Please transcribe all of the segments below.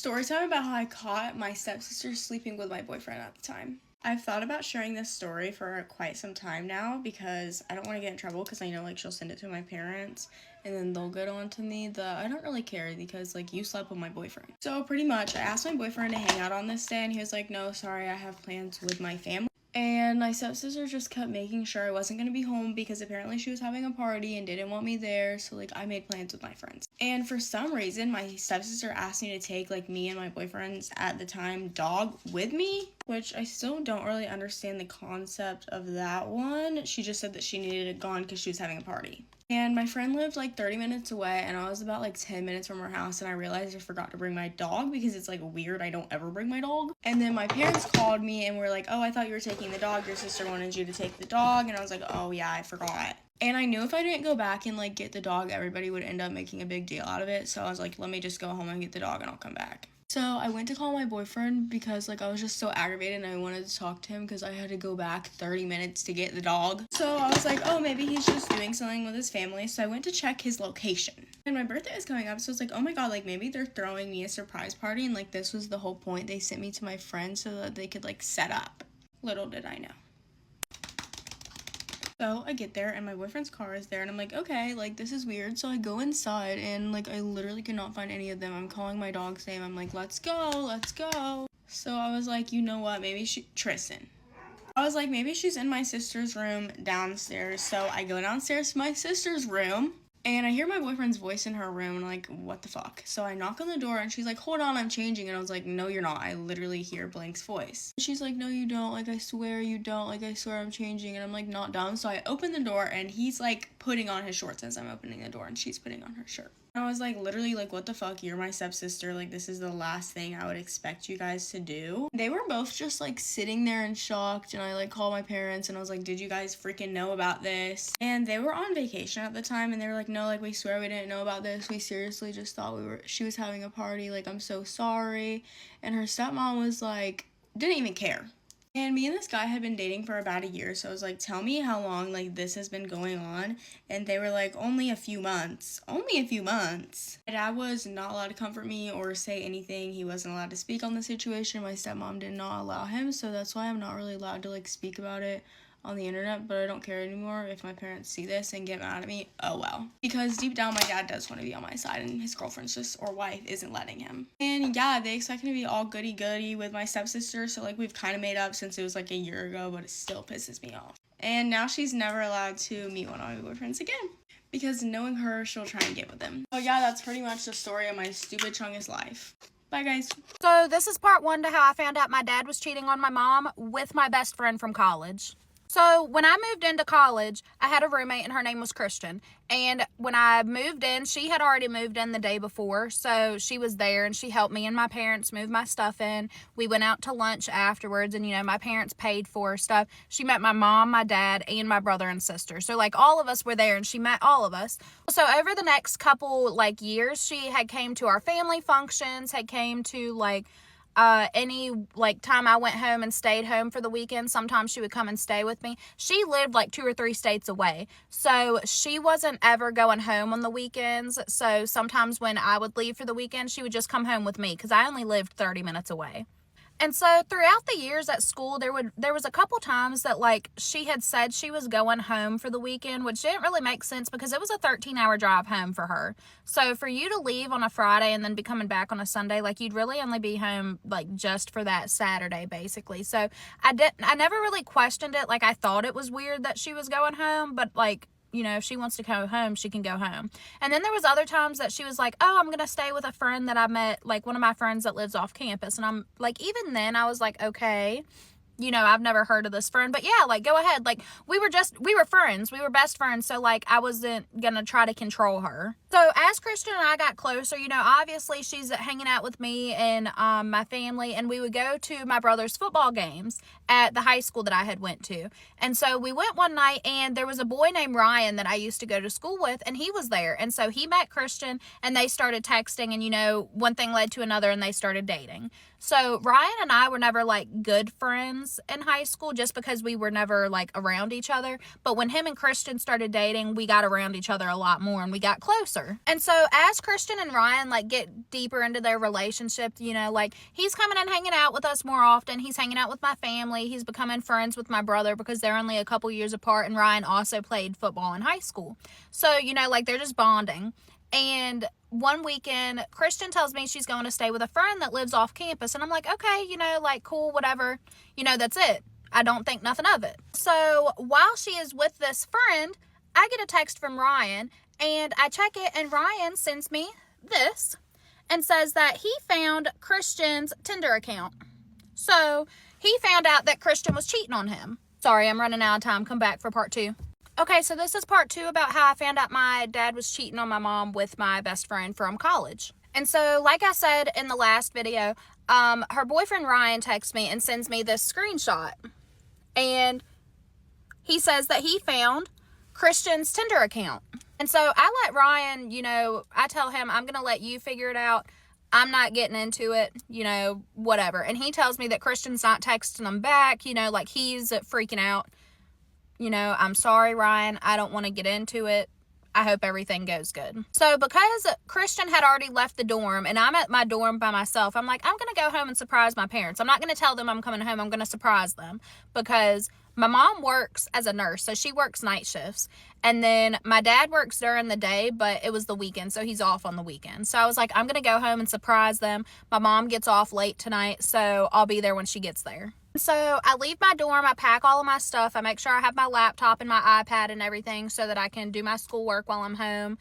Story time about how I caught my stepsister sleeping with my boyfriend at the time. I've thought about sharing this story for quite some time now because I don't want to get in trouble because I know like she'll send it to my parents and then they'll get on to me. I don't really care because like you slept with my boyfriend. So pretty much I asked my boyfriend to hang out on this day and he was like, no, sorry, I have plans with my family. And my stepsister just kept making sure I wasn't going to be home because apparently she was having a party and didn't want me there. So, like, I made plans with my friends. And for some reason, my stepsister asked me to take, like, me and my boyfriend's, at the time, dog with me. Which I still don't really understand the concept of that one. She just said that she needed it gone because she was having a party. And my friend lived like 30 minutes away and I was about like 10 minutes from her house and I realized I forgot to bring my dog because it's like weird. I don't ever bring my dog. And then my parents called me and were like, oh, I thought you were taking the dog. Your sister wanted you to take the dog. And I was like, oh yeah, I forgot. And I knew if I didn't go back and like get the dog, everybody would end up making a big deal out of it. So I was like, let me just go home and get the dog and I'll come back. So I went to call my boyfriend because like I was just so aggravated and I wanted to talk to him because I had to go back 30 minutes to get the dog. So I was like, oh, maybe he's just doing something with his family. So I went to check his location. And my birthday is coming up, so it's like, oh my god, like maybe they're throwing me a surprise party and like this was the whole point. They sent me to my friend so that they could like set up. Little did I know. So I get there and my boyfriend's car is there and I'm like, okay, like this is weird. So I go inside and like I literally cannot find any of them. I'm calling my dog's name. I'm like, let's go, let's go. So I was like, you know what, maybe Tristan. I was like, maybe she's in my sister's room downstairs. So I go downstairs to my sister's room and I hear my boyfriend's voice in her room and like, what the fuck? So I knock on the door and she's like, hold on, I'm changing. And I was like, no, you're not. I literally hear Blank's voice. She's like, no, you don't. Like, I swear you don't. Like, I swear I'm changing. And I'm like, not dumb. So I open the door and he's like putting on his shorts as I'm opening the door and she's putting on her shirt. I was like, literally, like, what the fuck? You're my stepsister. Like, this is the last thing I would expect you guys to do. They were both just, like, sitting there in shocked. And I, like, called my parents. And I was like, did you guys freaking know about this? And they were on vacation at the time. And they were like, no, like, we swear we didn't know about this. We seriously just thought she was having a party. Like, I'm so sorry. And her stepmom was, like, didn't even care. And me and this guy had been dating for about a year, so I was like, tell me how long, like, this has been going on, and they were like, only a few months. Only a few months. My dad was not allowed to comfort me or say anything. He wasn't allowed to speak on the situation. My stepmom did not allow him, so that's why I'm not really allowed to, like, speak about it on the internet, but I don't care anymore. If my parents see this and get mad at me, oh well. Because deep down, my dad does want to be on my side, and his girlfriend's or wife isn't letting him. And yeah, they expect me to be all goody-goody with my stepsister, so like we've kind of made up since it was like a year ago, but it still pisses me off. And now she's never allowed to meet one of my boyfriends again. Because knowing her, she'll try and get with him. So yeah, that's pretty much the story of my stupid chungus life. Bye, guys. So this is part 1 to how I found out my dad was cheating on my mom with my best friend from college. So when I moved into college, I had a roommate and her name was Kristen. And when I moved in, she had already moved in the day before. So she was there and she helped me and my parents move my stuff in. We went out to lunch afterwards and, you know, my parents paid for stuff. She met my mom, my dad, and my brother and sister. So like all of us were there and she met all of us. So over the next couple like years, she had came to our family functions, had came to like any like time I went home and stayed home for the weekend. Sometimes she would come and stay with me. She lived like 2 or 3 states away, so she wasn't ever going home on the weekends. So sometimes when I would leave for the weekend, she would just come home with me because I only lived 30 minutes away. And so throughout the years at school, there was a couple times that like she had said she was going home for the weekend, which didn't really make sense because it was a 13-hour drive home for her. So for you to leave on a Friday and then be coming back on a Sunday, like you'd really only be home like just for that Saturday basically. So I never really questioned it. Like I thought it was weird that she was going home, but like, you know, if she wants to go home, she can go home. And then there was other times that she was like, oh, I'm going to stay with a friend that I met, like one of my friends that lives off campus. And I'm like, even then I was like, okay, you know, I've never heard of this friend, but yeah, like go ahead. Like we were friends. We were best friends. So like I wasn't going to try to control her. So as Kristen and I got closer, you know, obviously she's hanging out with me and my family, and we would go to my brother's football games at the high school that I had went to. And so we went one night and there was a boy named Ryan that I used to go to school with, and he was there. And so he met Kristen and they started texting, and you know, one thing led to another and they started dating. So Ryan and I were never like good friends in high school just because we were never like around each other. But when him and Kristen started dating, we got around each other a lot more and we got closer. brother. And so as Christian and Ryan like get deeper into their relationship, you know, like he's coming and hanging out with us more often. He's hanging out with my family. He's becoming friends with my brother because they're only a couple years apart, and Ryan also played football in high school. So, you know, like they're just bonding. And one weekend, Christian tells me she's going to stay with a friend that lives off campus. And I'm like, okay, you know, like cool, whatever. You know, that's it. I don't think nothing of it. So while she is with this friend, I get a text from Ryan, and I check it, and Ryan sends me this and says that he found Christian's Tinder account. So he found out that Christian was cheating on him. Sorry, I'm running out of time. Come back for part 2. Okay, so this is part 2 about how I found out my dad was cheating on my mom with my best friend from college. And so, like I said in the last video, her boyfriend Ryan texts me and sends me this screenshot. And he says that he found Christian's Tinder account. And so I let Ryan, you know, I tell him, I'm going to let you figure it out. I'm not getting into it, you know, whatever. And he tells me that Christian's not texting him back, you know, like he's freaking out. You know, I'm sorry, Ryan. I don't want to get into it. I hope everything goes good. So because Christian had already left the dorm and I'm at my dorm by myself, I'm like, I'm going to go home and surprise my parents. I'm not going to tell them I'm coming home. I'm going to surprise them because my mom works as a nurse. So she works night shifts. And then my dad works during the day, but it was the weekend. So he's off on the weekend. So I was like, I'm going to go home and surprise them. My mom gets off late tonight, so I'll be there when she gets there. So I leave my dorm, I pack all of my stuff, I make sure I have my laptop and my iPad and everything so that I can do my schoolwork while I'm home.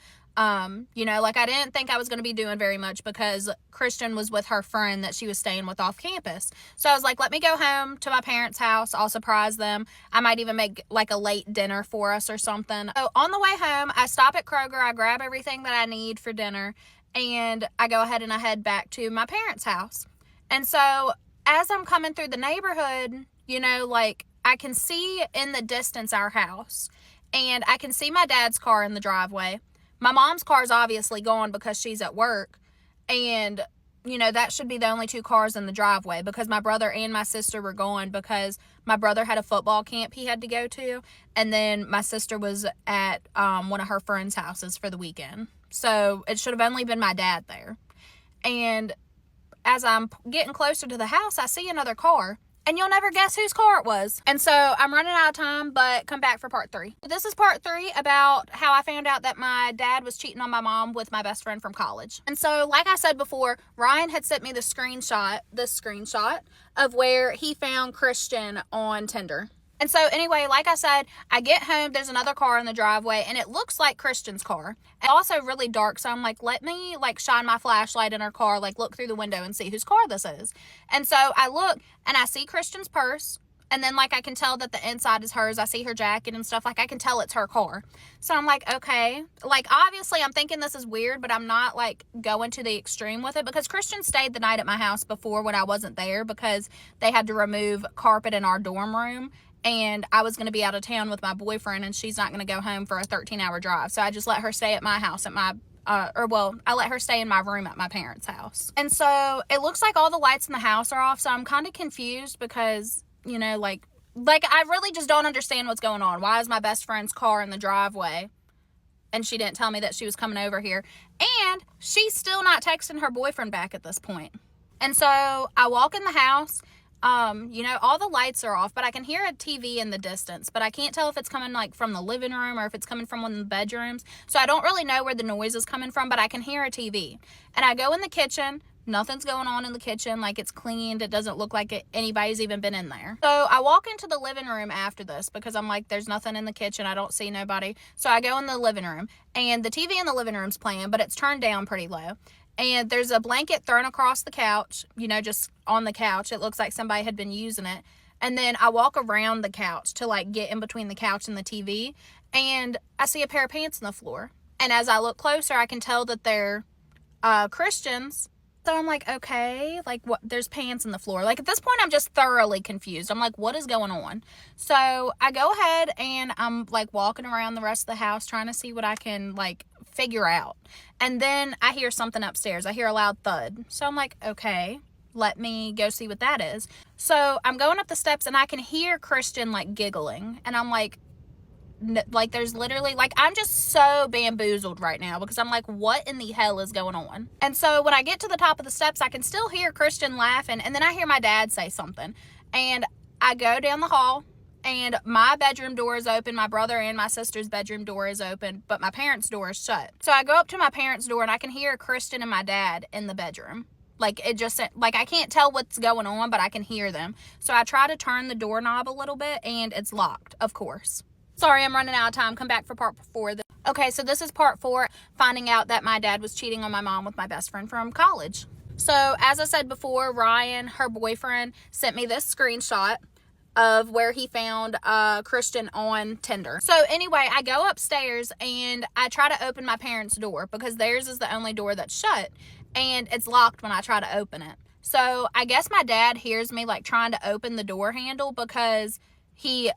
You know, like I didn't think I was going to be doing very much because Christian was with her friend that she was staying with off campus. So I was like, let me go home to my parents' house. I'll surprise them. I might even make like a late dinner for us or something. So on the way home, I stop at Kroger, I grab everything that I need for dinner, and I go ahead and I head back to my parents' house. And so as I'm coming through the neighborhood, you know, like I can see in the distance our house, and I can see my dad's car in the driveway. My mom's car is obviously gone because she's at work, and you know, that should be the only 2 cars in the driveway because my brother and my sister were gone because my brother had a football camp he had to go to, and then my sister was at one of her friends' houses for the weekend. So it should have only been my dad there. And as I'm getting closer to the house, I see another car, and you'll never guess whose car it was. And so I'm running out of time, but come back for part 3. This is part 3 about how I found out that my dad was cheating on my mom with my best friend from college. And so, like I said before, Ryan had sent me this screenshot of where he found Christian on Tinder. And so anyway, like I said, I get home, there's another car in the driveway, and it looks like Christian's car. It's also really dark, so I'm like, let me like shine my flashlight in her car, like look through the window and see whose car this is. And so I look and I see Christian's purse, and then like I can tell that the inside is hers. I see her jacket and stuff, like I can tell it's her car. So I'm like, okay, like obviously I'm thinking this is weird, but I'm not like going to the extreme with it because Christian stayed the night at my house before when I wasn't there because they had to remove carpet in our dorm room. And I was going to be out of town with my boyfriend, and she's not going to go home for a 13-hour drive. So I just let her stay at my house at my, I let her stay in my room at my parents' house. And so it looks like all the lights in the house are off. So I'm kind of confused because, you know, like I really just don't understand what's going on. Why is my best friend's car in the driveway? And she didn't tell me that she was coming over here. And she's still not texting her boyfriend back at this point. And so I walk in the house. You know, all the lights are off, but I can hear a TV in the distance, but I can't tell if it's coming like from the living room or if it's coming from one of the bedrooms. So I don't really know where the noise is coming from, but I can hear a TV. And I go in the kitchen. Nothing's going on in the kitchen. Like it's cleaned. It doesn't look like anybody's even been in there. So I walk into the living room after this because I'm like, there's nothing in the kitchen. I don't see nobody. So I go in the living room, and the TV in the living room's playing, but it's turned down pretty low. And there's a blanket thrown across the couch, you know, just on the couch. It looks like somebody had been using it. And then I walk around the couch to like get in between the couch and the TV, and I see a pair of pants on the floor. And as I look closer, I can tell that they're Christians. So I'm like, okay, like what? There's pants on the floor. Like at this point, I'm just thoroughly confused. I'm like, what is going on? So I go ahead and I'm like walking around the rest of the house trying to see what I can like figure out. And then I hear something upstairs. I hear a loud thud. So I'm like, okay, let me go see what that is. So I'm going up the steps, and I can hear Christian like giggling. And I'm like, like, there's literally, like, I'm just so bamboozled right now because I'm like, what in the hell is going on? And so when I get to the top of the steps, I can still hear Christian laughing, and then I hear my dad say something. And I go down the hall, and my bedroom door is open. My brother and my sister's bedroom door is open, but my parents' door is shut. So I go up to my parents' door, and I can hear Christian and my dad in the bedroom. Like, it just, like, I can't tell what's going on, but I can hear them. So I try to turn the doorknob a little bit, and it's locked, of course. Sorry, I'm running out of time. Come back for part 4. Okay, so this is part 4, finding out that my dad was cheating on my mom with my best friend from college. So, as I said before, Ryan, her boyfriend, sent me this screenshot of where he found Christian on Tinder. So anyway, I go upstairs and I try to open my parents' door because theirs is the only door that's shut, and it's locked when I try to open it. So I guess my dad hears me like trying to open the door handle because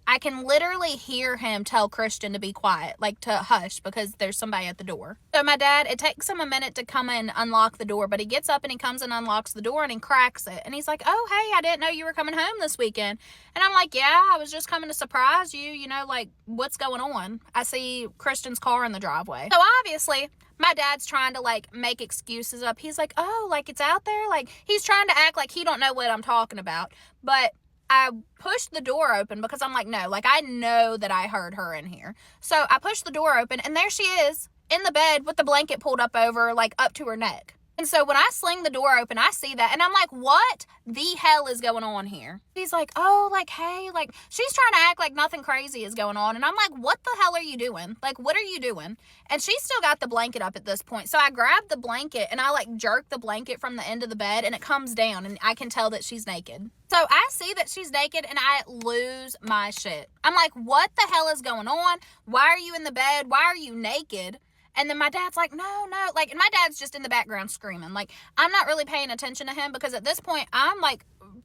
I can literally hear him tell Christian to be quiet, like to hush because there's somebody at the door. So my dad, it takes him a minute to come and unlock the door, but he gets up and he comes and unlocks the door and he cracks it. And he's like, oh, hey, I didn't know you were coming home this weekend. And I'm like, yeah, I was just coming to surprise you, you know, like, what's going on? I see Christian's car in the driveway. So obviously, my dad's trying to, like, make excuses up. He's like, oh, like, it's out there? Like, he's trying to act like he don't know what I'm talking about. But I pushed the door open because I'm like, no, like, I know that I heard her in here. So I pushed the door open, and there she is in the bed with the blanket pulled up over, like, up to her neck. And so when I sling the door open, I see that, and I'm like, what the hell is going on here? He's like, oh, like, hey, like, she's trying to act like nothing crazy is going on. And I'm like, what the hell are you doing? Like, what are you doing? And she's still got the blanket up at this point. So I grab the blanket, and I, like, jerk the blanket from the end of the bed, and it comes down, and I can tell that she's naked. So I see that she's naked, and I lose my shit. I'm like, what the hell is going on? Why are you in the bed? Why are you naked? And then my dad's like, no, like, and my dad's just in the background screaming. Like, I'm not really paying attention to him because at this point, I'm, like,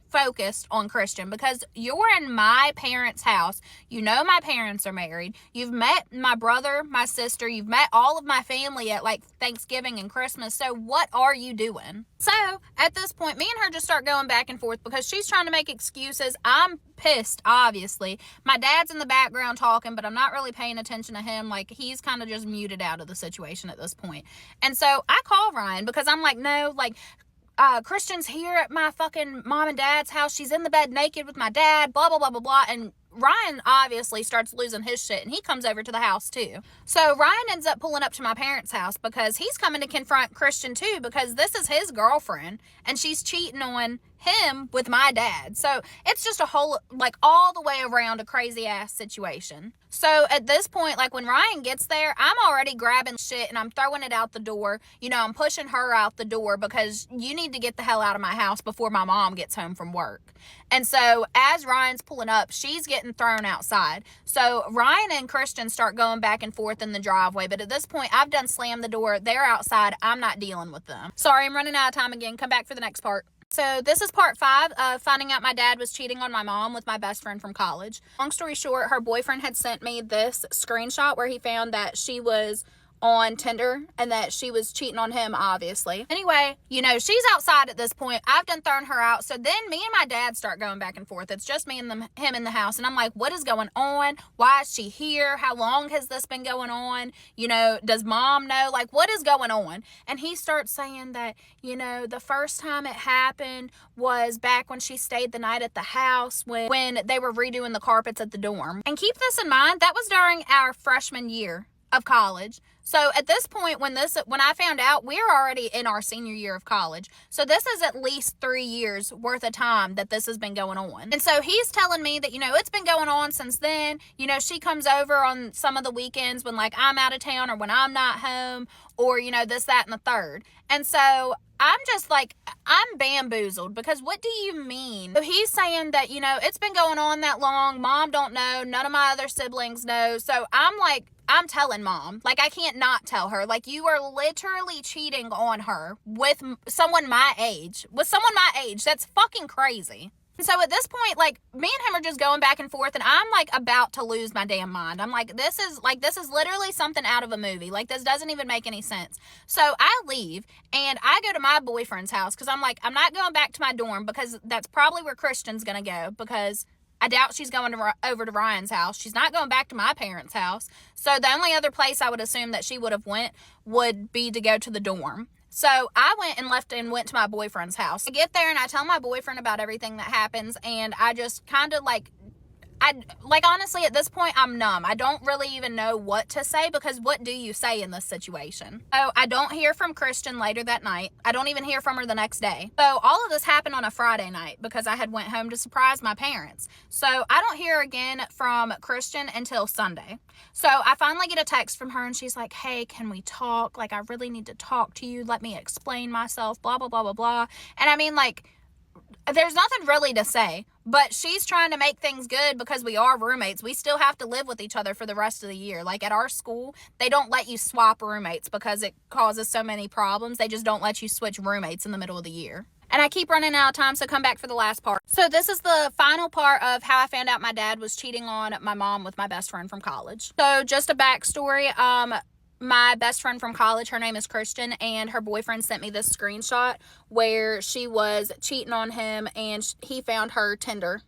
focused on Christian because you're in my parents' house. You know my parents are married. You've met my brother, my sister. You've met all of my family at, like, Thanksgiving and Christmas. So what are you doing? So at this point, me and her just start going back and forth because she's trying to make excuses. I'm pissed, obviously. My dad's in the background talking, but I'm not really paying attention to him. Like, he's kind of just muted out of the situation at this point. And so I call Ryan because I'm like, no, like, Christian's here at my fucking mom and dad's house. She's in the bed naked with my dad, blah, blah, blah, blah, blah. And Ryan obviously starts losing his shit, and he comes over to the house too. So Ryan ends up pulling up to my parents' house because he's coming to confront Christian too, because this is his girlfriend and she's cheating on him with my dad. So it's just a whole, like, all the way around a crazy ass situation. So at this point, like, when Ryan gets there, I'm already grabbing shit and I'm throwing it out the door. You know, I'm pushing her out the door because you need to get the hell out of my house before my mom gets home from work. And so as Ryan's pulling up, she's getting thrown outside. So Ryan and Christian start going back and forth in the driveway. But at this point, I've done slammed the door. They're outside. I'm not dealing with them. Sorry, I'm running out of time again. Come back for the next part. So this is part 5 of finding out my dad was cheating on my mom with my best friend from college. Long story short, her boyfriend had sent me this screenshot where he found that she was on Tinder and that she was cheating on him, obviously. Anyway, you know, she's outside at this point. I've done thrown her out. So then me and my dad start going back and forth. It's just me and him in the house. And I'm like, what is going on? Why is she here? How long has this been going on? You know, does mom know? Like, what is going on? And he starts saying that, you know, the first time it happened was back when she stayed the night at the house when they were redoing the carpets at the dorm. And keep this in mind, that was during our freshman year of college. So at this point, when I found out, we're already in our senior year of college. So this is at least 3 years worth of time that this has been going on. And so he's telling me that, you know, it's been going on since then. You know, she comes over on some of the weekends when, like, I'm out of town or when I'm not home, or, you know, this, that, and the third. And so I'm just like, I'm bamboozled because what do you mean? So he's saying that, you know, it's been going on that long. Mom don't know. None of my other siblings know. So I'm like, I'm telling mom. Like, I can't not tell her. Like, you are literally cheating on her with someone my age. With someone my age. That's fucking crazy. And so at this point, like, me and him are just going back and forth, and I'm, like, about to lose my damn mind. I'm like, this is literally something out of a movie. Like, this doesn't even make any sense. So I leave, and I go to my boyfriend's house, because I'm like, I'm not going back to my dorm, because that's probably where Christian's gonna go, because I doubt she's going over to Ryan's house. She's not going back to my parents' house. So the only other place I would assume that she would have went would be to go to the dorm. So I went to my boyfriend's house. I get there and I tell my boyfriend about everything that happens, and I just kind of honestly, at this point, I'm numb. I don't really even know what to say, because what do you say in this situation? So I don't hear from Christian later that night. I don't even hear from her the next day. So all of this happened on a Friday night, because I had went home to surprise my parents. So I don't hear again from Christian until Sunday. So I finally get a text from her, and she's like, hey, can we talk? Like, I really need to talk to you. Let me explain myself, blah, blah, blah, blah, blah. And I mean, like, there's nothing really to say, but she's trying to make things good because we are roommates. We still have to live with each other for the rest of the year. Like, at our school, they don't let you swap roommates because it causes so many problems. They just don't let you switch roommates in the middle of the year. And I keep running out of time, so come back for the last part. So this is the final part of how I found out my dad was cheating on my mom with my best friend from college. So just a backstory. My best friend from college, her name is Christian, and her boyfriend sent me this screenshot where she was cheating on him, and he found her Tinder.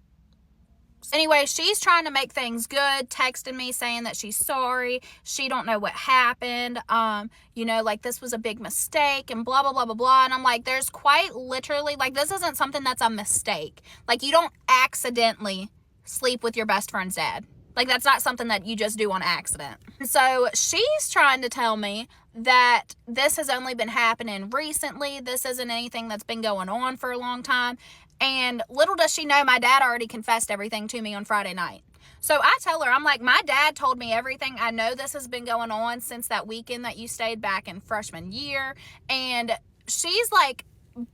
Anyway, she's trying to make things good, texting me saying that she's sorry, she don't know what happened, like, this was a big mistake, and blah, blah, blah, blah, blah. And I'm like, there's quite literally, like, this isn't something that's a mistake. Like, you don't accidentally sleep with your best friend's dad. Like, that's not something that you just do on accident. So she's trying to tell me that this has only been happening recently. This isn't anything that's been going on for a long time. And little does she know, my dad already confessed everything to me on Friday night. So I tell her, I'm like, my dad told me everything. I know this has been going on since that weekend that you stayed back in freshman year. And she's like,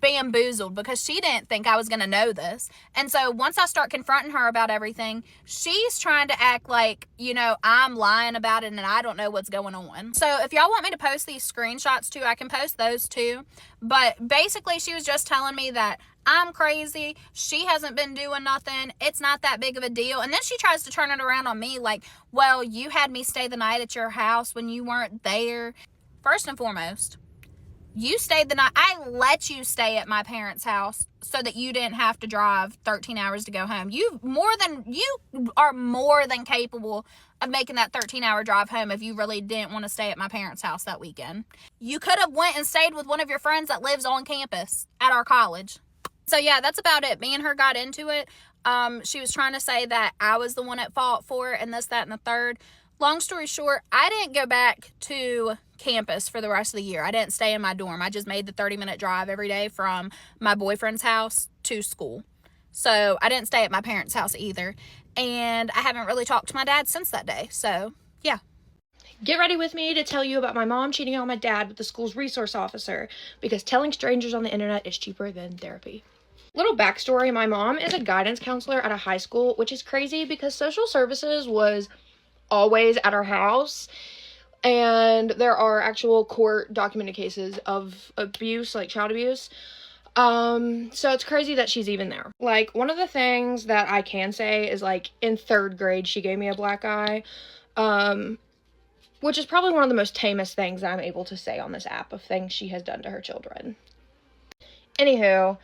bamboozled, because she didn't think I was going to know this. And so once I start confronting her about everything, she's trying to act like, I'm lying about it and I don't know what's going on. So if y'all want me to post these screenshots too, I can post those too. But basically, she was just telling me that I'm crazy. She hasn't been doing nothing. It's not that big of a deal. And then she tries to turn it around on me like, well, you had me stay the night at your house when you weren't there. First and foremost, you stayed the night. I let you stay at my parents' house so that you didn't have to drive 13 hours to go home. You are more than capable of making that 13-hour drive home if you really didn't want to stay at my parents' house that weekend. You could have went and stayed with one of your friends that lives on campus at our college. So yeah, that's about it. Me and her got into it. She was trying to say that I was the one at fault for it and this, that, and the third. Long story short, I didn't go back to campus for the rest of the year. I didn't stay in my dorm. I just made the 30-minute drive every day from my boyfriend's house to school. So I didn't stay at my parents' house either. And I haven't really talked to my dad since that day. So yeah. Get ready with me to tell you about my mom cheating on my dad with the school's resource officer, because telling strangers on the internet is cheaper than therapy. Little backstory, my mom is a guidance counselor at a high school, which is crazy because social services was always at our house, and there are actual court documented cases of abuse, like child abuse. So it's crazy that she's even there. Like, one of the things that I can say is, like, in 3rd grade, she gave me a black eye, which is probably one of the most tamest things I'm able to say on this app of things she has done to her children. Anywho,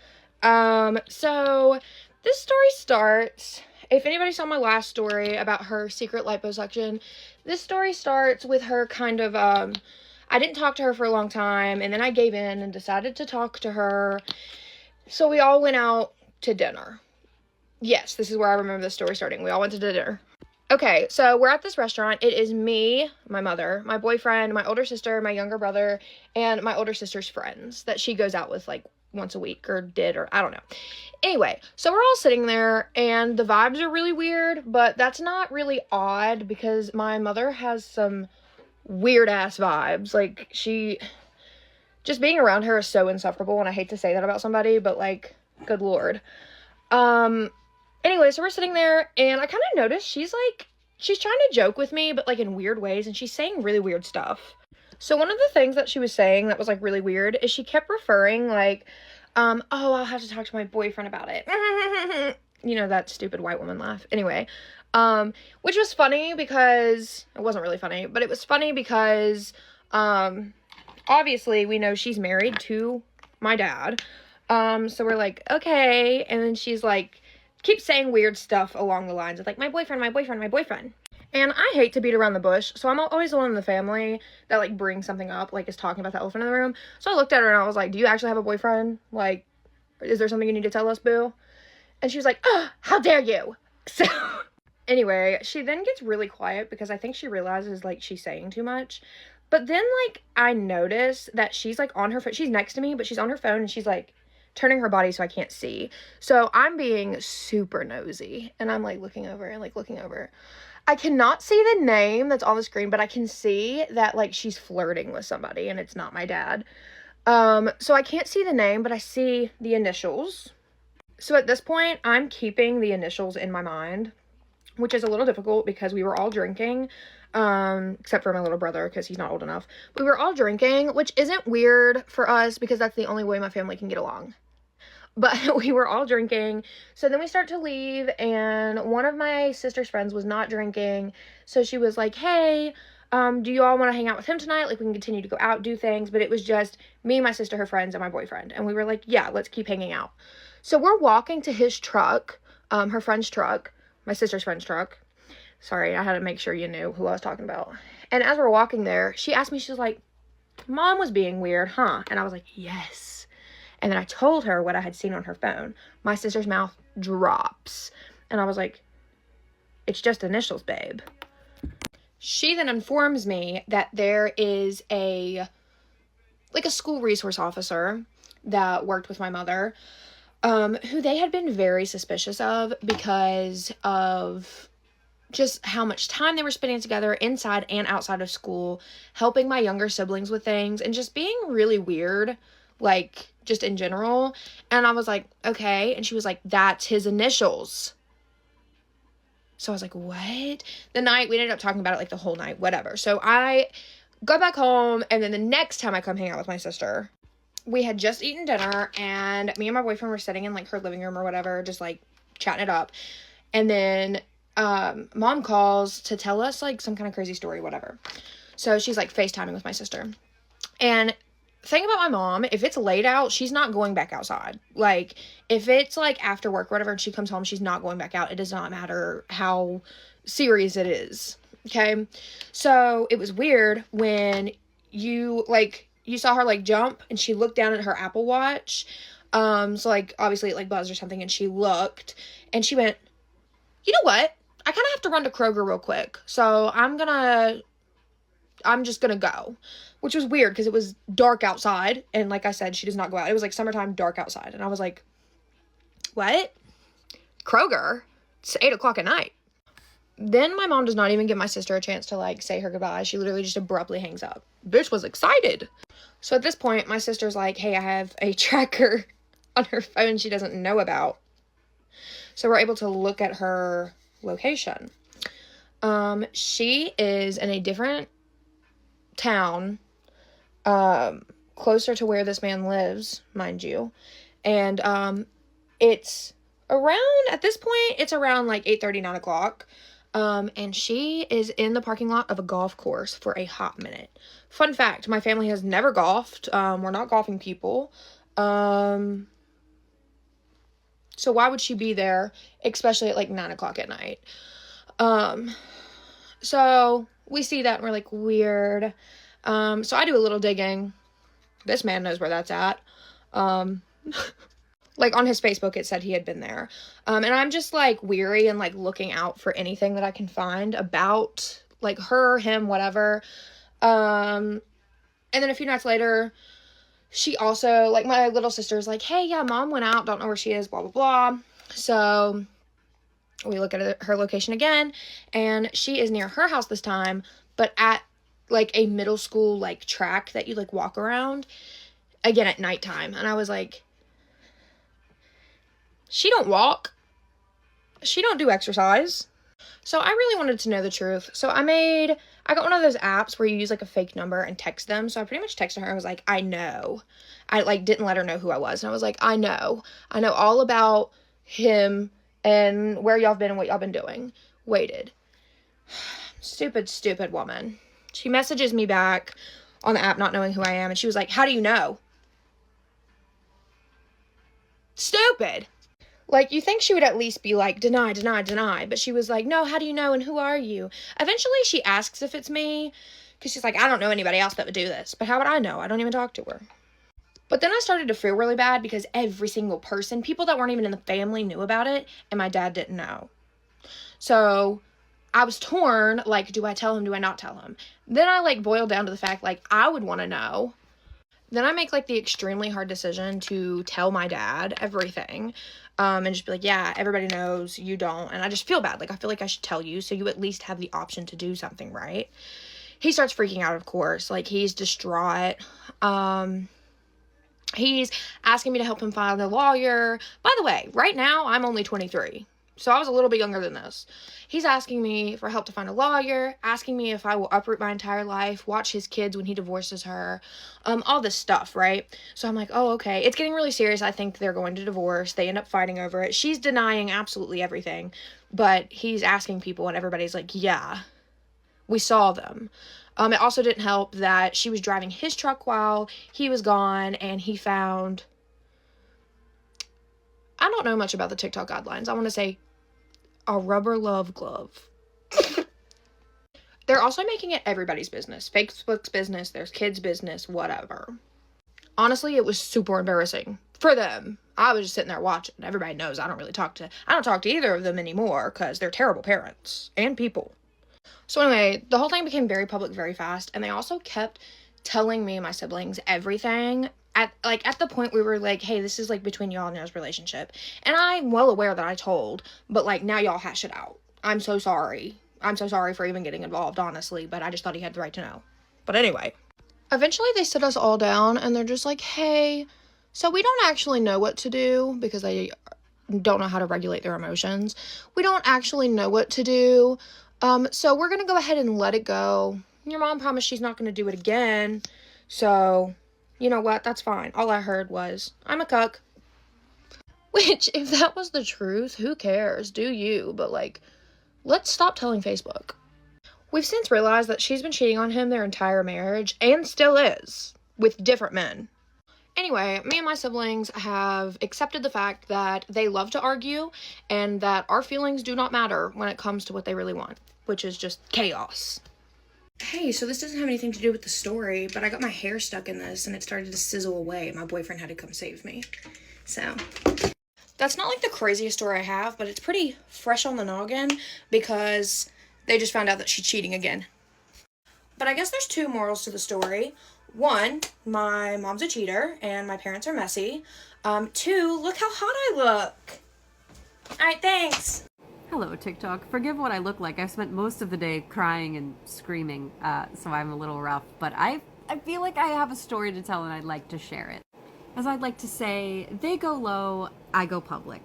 so this story starts, if anybody saw my last story about her secret liposuction, this story starts with her kind of, I didn't talk to her for a long time, and then I gave in and decided to talk to her, so we all went out to dinner. Yes, this is where I remember the story starting. We all went to dinner. Okay, so we're at this restaurant. It is me, my mother, my boyfriend, my older sister, my younger brother, and my older sister's friends that she goes out with, like, once a week, or did, or I don't know. Anyway, so we're all sitting there, and the vibes are really weird, but that's not really odd, because my mother has some weird-ass vibes. Like, just being around her is so insufferable, and I hate to say that about somebody, but, like, good lord. Anyway, so we're sitting there, and I kind of noticed she's trying to joke with me, but, like, in weird ways, and she's saying really weird stuff. So one of the things that she was saying that was, like, really weird is she kept referring, like, oh, I'll have to talk to my boyfriend about it. You know, that stupid white woman laugh. Anyway, which was funny because, it wasn't really funny, but it was funny because, obviously we know she's married to my dad. So we're like, okay, and then she's, like, keeps saying weird stuff along the lines of like, my boyfriend, my boyfriend, my boyfriend. And I hate to beat around the bush, so I'm always the one in the family that, like, brings something up, like, is talking about the elephant in the room. So I looked at her and I was like, do you actually have a boyfriend? Like, is there something you need to tell us, boo? And she was like, oh, how dare you? So, anyway, she then gets really quiet because I think she realizes, like, she's saying too much. But then, like, I notice that she's, like, on her phone. She's next to me, but she's on her phone and she's, like, turning her body so I can't see. So I'm being super nosy. And I'm, like, looking over and, like, looking over. I cannot see the name that's on the screen, but I can see that, like, she's flirting with somebody, and it's not my dad. So I can't see the name, but I see the initials. So at this point, I'm keeping the initials in my mind, which is a little difficult because we were all drinking, except for my little brother, because he's not old enough. We were all drinking, which isn't weird for us, because that's the only way my family can get along. But we were all drinking, so then we start to leave, and one of my sister's friends was not drinking, so she was like, hey, do you all want to hang out with him tonight? Like, we can continue to go out, do things, but it was just me, my sister, her friends, and my boyfriend, and we were like, yeah, let's keep hanging out. So we're walking to his truck, her friend's truck, my sister's friend's truck. Sorry, I had to make sure you knew who I was talking about. And as we're walking there, she asked me, she was like, Mom was being weird, huh? And I was like, yes. And then I told her what I had seen on her phone. My sister's mouth drops. And I was like, it's just initials, babe. She then informs me that there is a school resource officer that worked with my mother, who they had been very suspicious of because of just how much time they were spending together inside and outside of school, helping my younger siblings with things, and just being really weird, like, just in general. And I was like, okay. And she was like, that's his initials. So I was like, what? The night, we ended up talking about it, like, the whole night, whatever. So I go back home, and then the next time I come hang out with my sister, we had just eaten dinner, and me and my boyfriend were sitting in, like, her living room or whatever, just, like, chatting it up. And then Mom calls to tell us, like, some kind of crazy story, whatever. So she's, like, FaceTiming with my sister. And thing about my mom, if it's late out, she's not going back outside. Like, if it's, like, after work or whatever, and she comes home, she's not going back out. It does not matter how serious it is, okay? So it was weird when you saw her, like, jump, and she looked down at her Apple Watch. So, like, obviously it, like, buzzed or something, and she looked, and she went, you know what? I kind of have to run to Kroger real quick, so I'm just gonna go. Which was weird, because it was dark outside, and like I said, she does not go out. It was, like, summertime, dark outside, and I was like, what? Kroger? It's 8 o'clock at night. Then my mom does not even give my sister a chance to, like, say her goodbye. She literally just abruptly hangs up. Bitch was excited. So at this point, my sister's like, hey, I have a tracker on her phone she doesn't know about. So we're able to look at her location. She is in a different town, closer to where this man lives, mind you. And it's around, at this point, it's around like 8:30, 9 o'clock. And she is in the parking lot of a golf course for a hot minute. Fun fact, my family has never golfed. We're not golfing people. So why would she be there, especially at like 9 o'clock at night? So we see that and we're like, weird. So I do a little digging. This man knows where that's at. Like on his Facebook, it said he had been there. And I'm just like weary and like looking out for anything that I can find about like her, him, whatever. And then a few nights later, she also, like, my little sister's like, hey, yeah, Mom went out, don't know where she is, blah, blah, blah. So we look at her location again, and she is near her house this time, but at, like, a middle school, like, track that you, like, walk around, again, at nighttime. And I was like, she don't walk. She don't do exercise. So I really wanted to know the truth. So I got one of those apps where you use, like, a fake number and text them. So I pretty much texted her. I was like, I know. I, like, didn't let her know who I was. And I was like, I know. I know all about him and where y'all been and what y'all been doing. Waited. Stupid, stupid woman. She messages me back on the app not knowing who I am. And she was like, how do you know? Stupid. Like, you think she would at least be like, deny, deny, deny. But she was like, no, how do you know? And who are you? Eventually, she asks if it's me. Because she's like, I don't know anybody else that would do this. But how would I know? I don't even talk to her. But then I started to feel really bad because every single person, people that weren't even in the family, knew about it. And my dad didn't know. So I was torn. Like, do I tell him? Do I not tell him? Then I, like, boiled down to the fact, like, I would want to know. Then I make, like, the extremely hard decision to tell my dad everything. And just be like, yeah, everybody knows, you don't. And I just feel bad. Like, I feel like I should tell you so you at least have the option to do something, right? He starts freaking out, of course. Like, he's distraught. He's asking me to help him find a lawyer. By the way, right now, I'm only 23. So I was a little bit younger than this. He's asking me for help to find a lawyer, asking me if I will uproot my entire life, watch his kids when he divorces her, all this stuff, right? So I'm like, oh, okay. It's getting really serious. I think they're going to divorce. They end up fighting over it. She's denying absolutely everything, but he's asking people and everybody's like, yeah, we saw them. It also didn't help that she was driving his truck while he was gone, and he found, I don't know much about the TikTok guidelines. I want to say a rubber love glove. They're also making it everybody's business. Facebook's business, there's kids' business, whatever. Honestly, it was super embarrassing for them. I was just sitting there watching. Everybody knows I don't talk to either of them anymore because they're terrible parents and people. So anyway, the whole thing became very public very fast, and they also kept telling me and my siblings everything at the point we were like, hey, this is, like, between y'all and y'all's relationship. And I'm well aware that I told, but, like, now y'all hash it out. I'm so sorry. I'm so sorry for even getting involved, honestly, but I just thought he had the right to know. But anyway, eventually they sit us all down, and they're just like, hey, so we don't actually know what to do, because they don't know how to regulate their emotions. We don't actually know what to do. So we're going to go ahead and let it go. Your mom promised she's not going to do it again. So, you know what? That's fine. All I heard was, I'm a cuck. Which, if that was the truth, who cares? Do you? But, like, let's stop telling Facebook. We've since realized that she's been cheating on him their entire marriage, and still is, with different men. Anyway, me and my siblings have accepted the fact that they love to argue, and that our feelings do not matter when it comes to what they really want, which is just chaos. Hey, so this doesn't have anything to do with the story, but I got my hair stuck in this, and it started to sizzle away. My boyfriend had to come save me. So, that's not, like, the craziest story I have, but it's pretty fresh on the noggin, because they just found out that she's cheating again. But I guess there's two morals to the story. One, my mom's a cheater, and my parents are messy. Two, look how hot I look. Alright, thanks. Hello, TikTok. Forgive what I look like. I've spent most of the day crying and screaming, so I'm a little rough. But I feel like I have a story to tell, and I'd like to share it. As I'd like to say, they go low, I go public.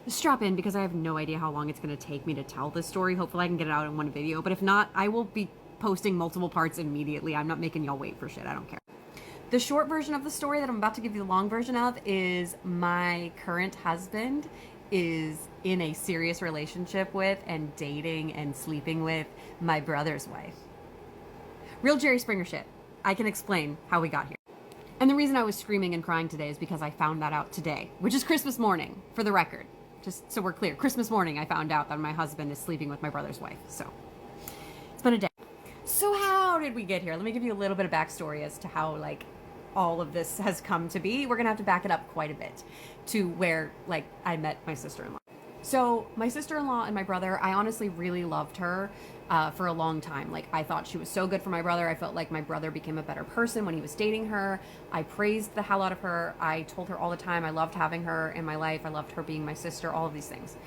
Strap in, because I have no idea how long it's going to take me to tell this story. Hopefully I can get it out in one video, but if not, I will be posting multiple parts immediately. I'm not making y'all wait for shit. I don't care. The short version of the story that I'm about to give you the long version of is my current husband is in a serious relationship with and dating and sleeping with my brother's wife. Real Jerry Springer shit. I can explain how we got here. And the reason I was screaming and crying today is because I found that out today, which is Christmas morning, for the record. Just so we're clear, Christmas morning I found out that my husband is sleeping with my brother's wife. So it's been a day. So how did we get here? Let me give you a little bit of backstory as to how, like, all of this has come to be. We're gonna have to back it up quite a bit to where, like, I met my sister-in-law. So my sister-in-law and my brother, I honestly really loved her for a long time. Like, I thought she was so good for my brother. I felt like my brother became a better person when he was dating her. I praised the hell out of her. I told her all the time I loved having her in my life. I loved her being my sister, all of these things.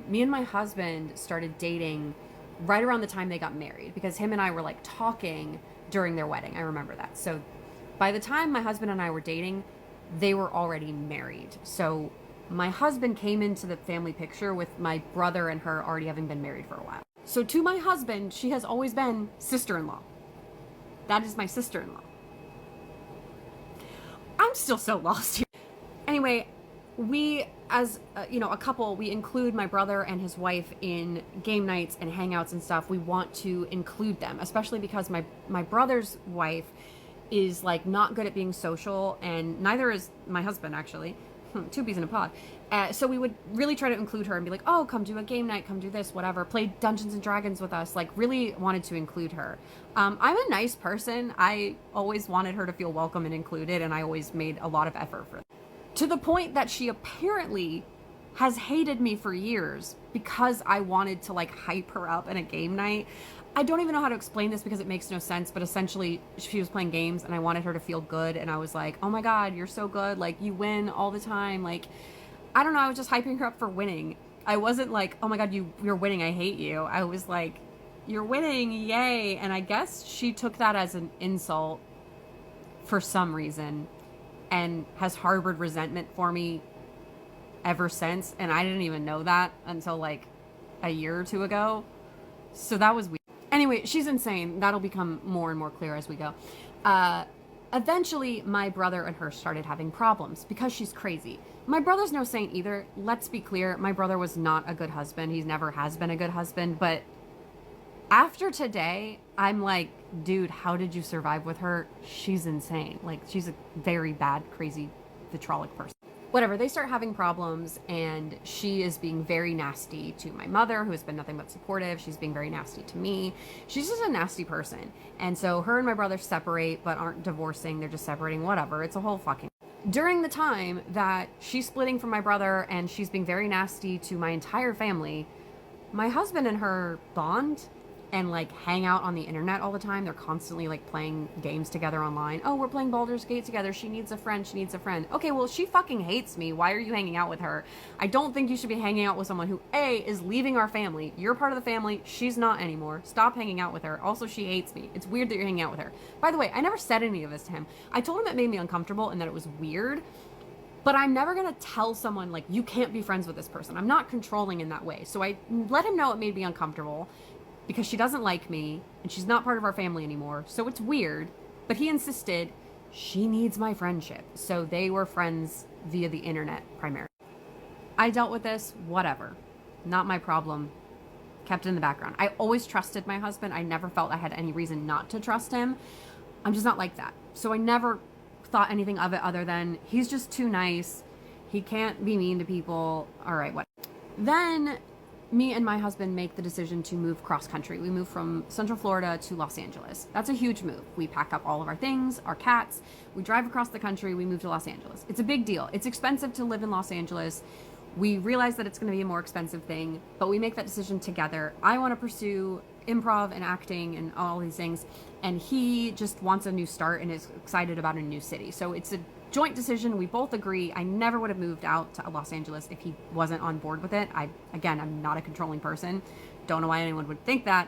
Me and my husband started dating right around the time they got married, because him and I were, like, talking during their wedding. I remember that. So by the time my husband and I were dating, they were already married. So my husband came into the family picture with my brother and her already having been married for a while. So to my husband, she has always been sister-in-law. That is my sister-in-law. I'm still so lost here. Anyway, we, as a couple, we include my brother and his wife in game nights and hangouts and stuff. We want to include them, especially because my brother's wife is, like, not good at being social, and neither is my husband, actually. two bees in a pod. So we would really try to include her and be like, oh, come do a game night, come do this, whatever. Play Dungeons and Dragons with us. Like, really wanted to include her. I'm a nice person. I always wanted her to feel welcome and included, and I always made a lot of effort for that. To the point that she apparently has hated me for years because I wanted to like hype her up in a game night. I don't even know how to explain this because it makes no sense, but essentially she was playing games and I wanted her to feel good, and I was like, oh my God, you're so good. Like, you win all the time. Like, I don't know. I was just hyping her up for winning. I wasn't like, oh my God, you're winning, I hate you. I was like, you're winning, yay. And I guess she took that as an insult for some reason and has harbored resentment for me ever since. And I didn't even know that until like a year or two ago. So that was weird. Anyway, she's insane. That'll become more and more clear as we go. Eventually, my brother and her started having problems because she's crazy. My brother's no saint either. Let's be clear. My brother was not a good husband. He never has been a good husband. But after today, I'm like, dude, how did you survive with her? She's insane. Like, she's a very bad, crazy, vitrolic person. Whatever, they start having problems, and she is being very nasty to my mother, who has been nothing but supportive. She's being very nasty to me. She's just a nasty person. And so her and my brother separate, but aren't divorcing. They're just separating, whatever. It's a whole fucking... During the time that she's splitting from my brother and she's being very nasty to my entire family, my husband and her bond and like hang out on the internet all the time. They're constantly like playing games together online. Oh, we're playing Baldur's Gate together. She needs a friend. She needs a friend. Okay, well, she fucking hates me. Why are you hanging out with her? I don't think you should be hanging out with someone who, A, is leaving our family. You're part of the family. She's not anymore. Stop hanging out with her. Also, she hates me. It's weird that you're hanging out with her. By the way, I never said any of this to him. I told him it made me uncomfortable and that it was weird. But I'm never going to tell someone, like, you can't be friends with this person. I'm not controlling in that way. So I let him know it made me uncomfortable because she doesn't like me and she's not part of our family anymore. So it's weird. But he insisted she needs my friendship. So they were friends via the internet primarily. I dealt with this, whatever. Not my problem. Kept it in the background. I always trusted my husband. I never felt I had any reason not to trust him. I'm just not like that. So I never thought anything of it other than he's just too nice. He can't be mean to people. All right, what? Then me and my husband make the decision to move cross country. We move from Central Florida to Los Angeles. That's a huge move. We pack up all of our things, our cats. We drive across the country. We move to Los Angeles. It's a big deal. It's expensive to live in Los Angeles. We realize that it's going to be a more expensive thing, but we make that decision together. I want to pursue improv and acting and all these things, and he just wants a new start and is excited about a new city. So it's a joint decision. We both agree. I never would have moved out to Los Angeles if he wasn't on board with it. Again, I'm not a controlling person. Don't know why anyone would think that.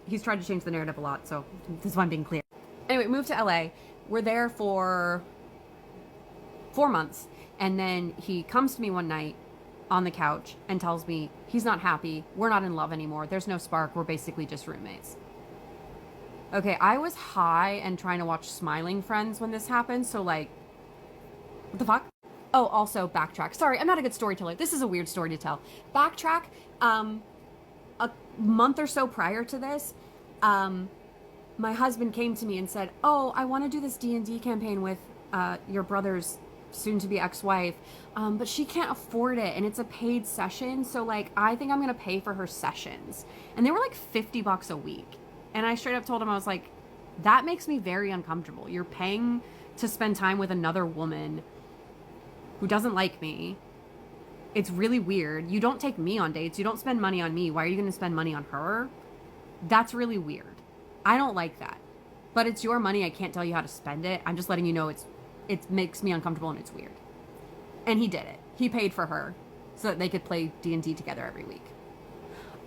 He's tried to change the narrative a lot, so this is why I'm being clear. Anyway, moved to LA. We're there for 4 months, and then he comes to me one night on the couch and tells me he's not happy. We're not in love anymore. There's no spark. We're basically just roommates. Okay, I was high and trying to watch Smiling Friends when this happened, so like, what the fuck? Oh, also backtrack. Sorry, I'm not a good storyteller. This is a weird story to tell. Backtrack. A month or so prior to this, my husband came to me and said, oh, I want to do this D&D campaign with your brother's soon-to-be ex-wife, but she can't afford it, and it's a paid session, so like, I think I'm gonna pay for her sessions. And they were like $50 a week. And I straight up told him, I was like, that makes me very uncomfortable. You're paying to spend time with another woman who doesn't like me. It's really weird. You don't take me on dates. You don't spend money on me. Why are you going to spend money on her? That's really weird. I don't like that. But it's your money. I can't tell you how to spend it. I'm just letting you know it makes me uncomfortable and it's weird. And he did it. He paid for her so that they could play D&D together every week.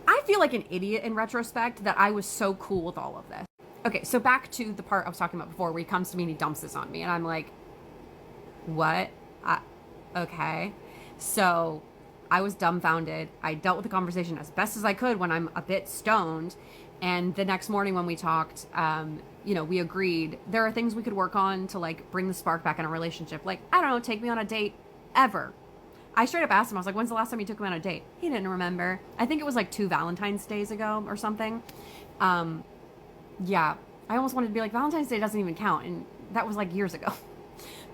I feel like an idiot in retrospect that I was so cool with all of this. Okay, so back to the part I was talking about before where he comes to me and he dumps this on me. And I'm like, what? Okay. So I was dumbfounded. I dealt with the conversation as best as I could when I'm a bit stoned. And the next morning when we talked, we agreed there are things we could work on to like bring the spark back in a relationship. Like, I don't know, take me on a date ever. I straight up asked him, I was like, when's the last time you took me on a date? He didn't remember. I think it was like 2 Valentine's Days ago or something. Yeah, I almost wanted to be like, Valentine's Day doesn't even count. And that was like years ago.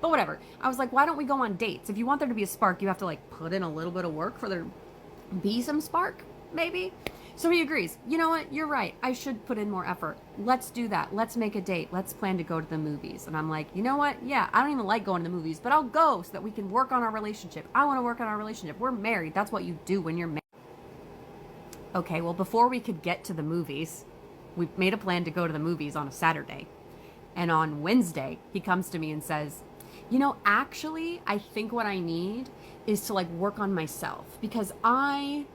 But whatever. I was like, why don't we go on dates? If you want there to be a spark, you have to like put in a little bit of work for there to be some spark, maybe. So he agrees. You know what? You're right. I should put in more effort. Let's do that. Let's make a date. Let's plan to go to the movies. And I'm like, you know what? Yeah, I don't even like going to the movies, but I'll go so that we can work on our relationship. I want to work on our relationship. We're married. That's what you do when you're married. Okay, well, before we could get to the movies, we made a plan to go to the movies on a Saturday. And on Wednesday, he comes to me and says, you know, actually, I think what I need is to like work on myself because I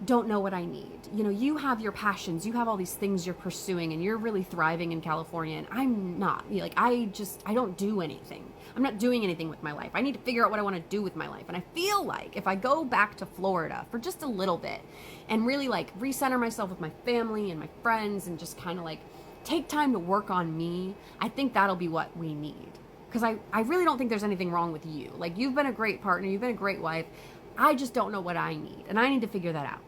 don't know what I need. You know, you have your passions, you have all these things you're pursuing and you're really thriving in California and I'm not. Like, I don't do anything. I'm not doing anything with my life. I need to figure out what I want to do with my life. And I feel like if I go back to Florida for just a little bit and really like recenter myself with my family and my friends and just kind of like take time to work on me, I think that'll be what we need. Because I really don't think there's anything wrong with you. Like, you've been a great partner, you've been a great wife. I just don't know what I need, and I need to figure that out.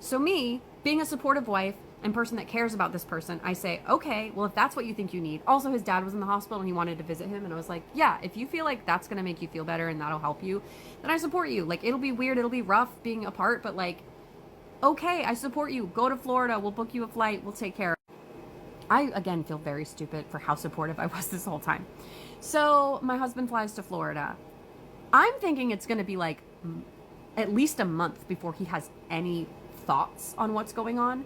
So me, being a supportive wife and person that cares about this person, I say, okay, well, if that's what you think you need. Also, his dad was in the hospital and he wanted to visit him, and I was like, yeah, if you feel like that's going to make you feel better and that'll help you, then I support you. Like, it'll be weird, it'll be rough being apart, but like, okay, I support you. Go to Florida, we'll book you a flight, we'll take care of it. I, again, feel very stupid for how supportive I was this whole time. So my husband flies to Florida. I'm thinking it's going to be like at least a month before he has any thoughts on what's going on.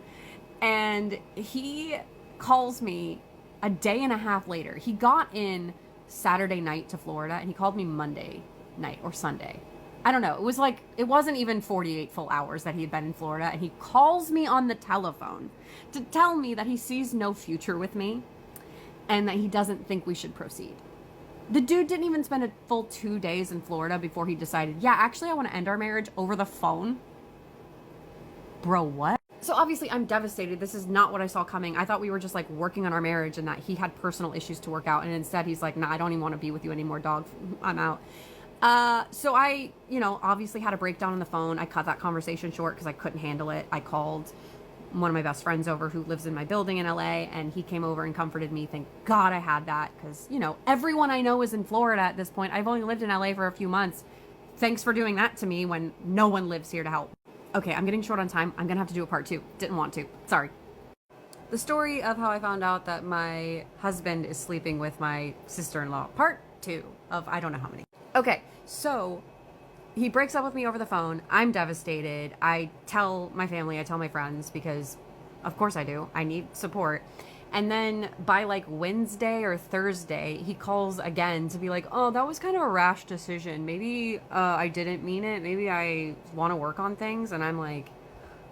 And he calls me a day and a half later. He got in Saturday night to Florida and he called me Monday night or Sunday. I don't know. It was like, it wasn't even 48 full hours that he had been in Florida. And he calls me on the telephone to tell me that he sees no future with me and that he doesn't think we should proceed. The dude didn't even spend a full 2 days in Florida before he decided, yeah, actually, I want to end our marriage over the phone. Bro, what? So obviously, I'm devastated. This is not what I saw coming. I thought we were just like working on our marriage and that he had personal issues to work out. And instead, he's like, nah, I don't even want to be with you anymore, dog. I'm out. So I, obviously had a breakdown on the phone. I cut that conversation short because I couldn't handle it. I called one of my best friends over who lives in my building in LA, and he came over and comforted me. Thank God I had that because, everyone I know is in Florida at this point. I've only lived in LA for a few months. Thanks for doing that to me when no one lives here to help. Okay, I'm getting short on time. I'm going to have to do a part 2. Didn't want to. Sorry. The story of how I found out that my husband is sleeping with my sister-in-law. Part 2 of I don't know how many. Okay, so he breaks up with me over the phone. I'm devastated. I tell my family, I tell my friends, because of course I do. I need support. And then by like Wednesday or Thursday, he calls again to be like, oh, that was kind of a rash decision. Maybe I didn't mean it. Maybe I want to work on things. And I'm like,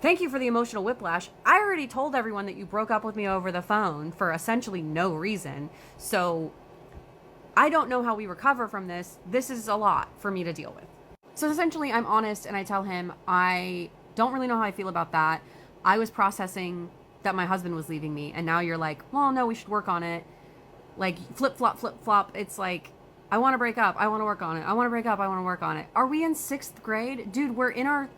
thank you for the emotional whiplash. I already told everyone that you broke up with me over the phone for essentially no reason. So I don't know how we recover from this. This is a lot for me to deal with. So essentially, I'm honest and I tell him, I don't really know how I feel about that. I was processing that my husband was leaving me. And now you're like, well, no, we should work on it. Like flip, flop. It's like, I want to break up. I want to work on it. I want to break up. I want to work on it. Are we in 6th grade? Dude, we're in our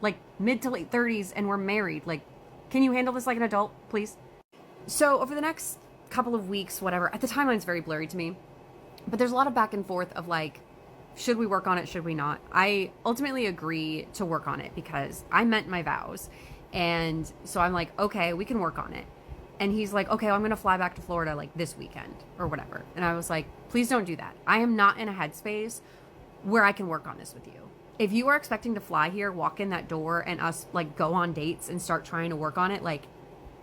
like mid to late 30s and we're married. Like, can you handle this like an adult, please? So over the next couple of weeks, whatever, the timeline's very blurry to me. But there's a lot of back and forth of like, should we work on it? Should we not? I ultimately agree to work on it because I meant my vows. And so I'm like, okay, we can work on it. And he's like, okay, well, I'm going to fly back to Florida like this weekend or whatever. And I was like, please don't do that. I am not in a headspace where I can work on this with you. If you are expecting to fly here, walk in that door and us like go on dates and start trying to work on it, like,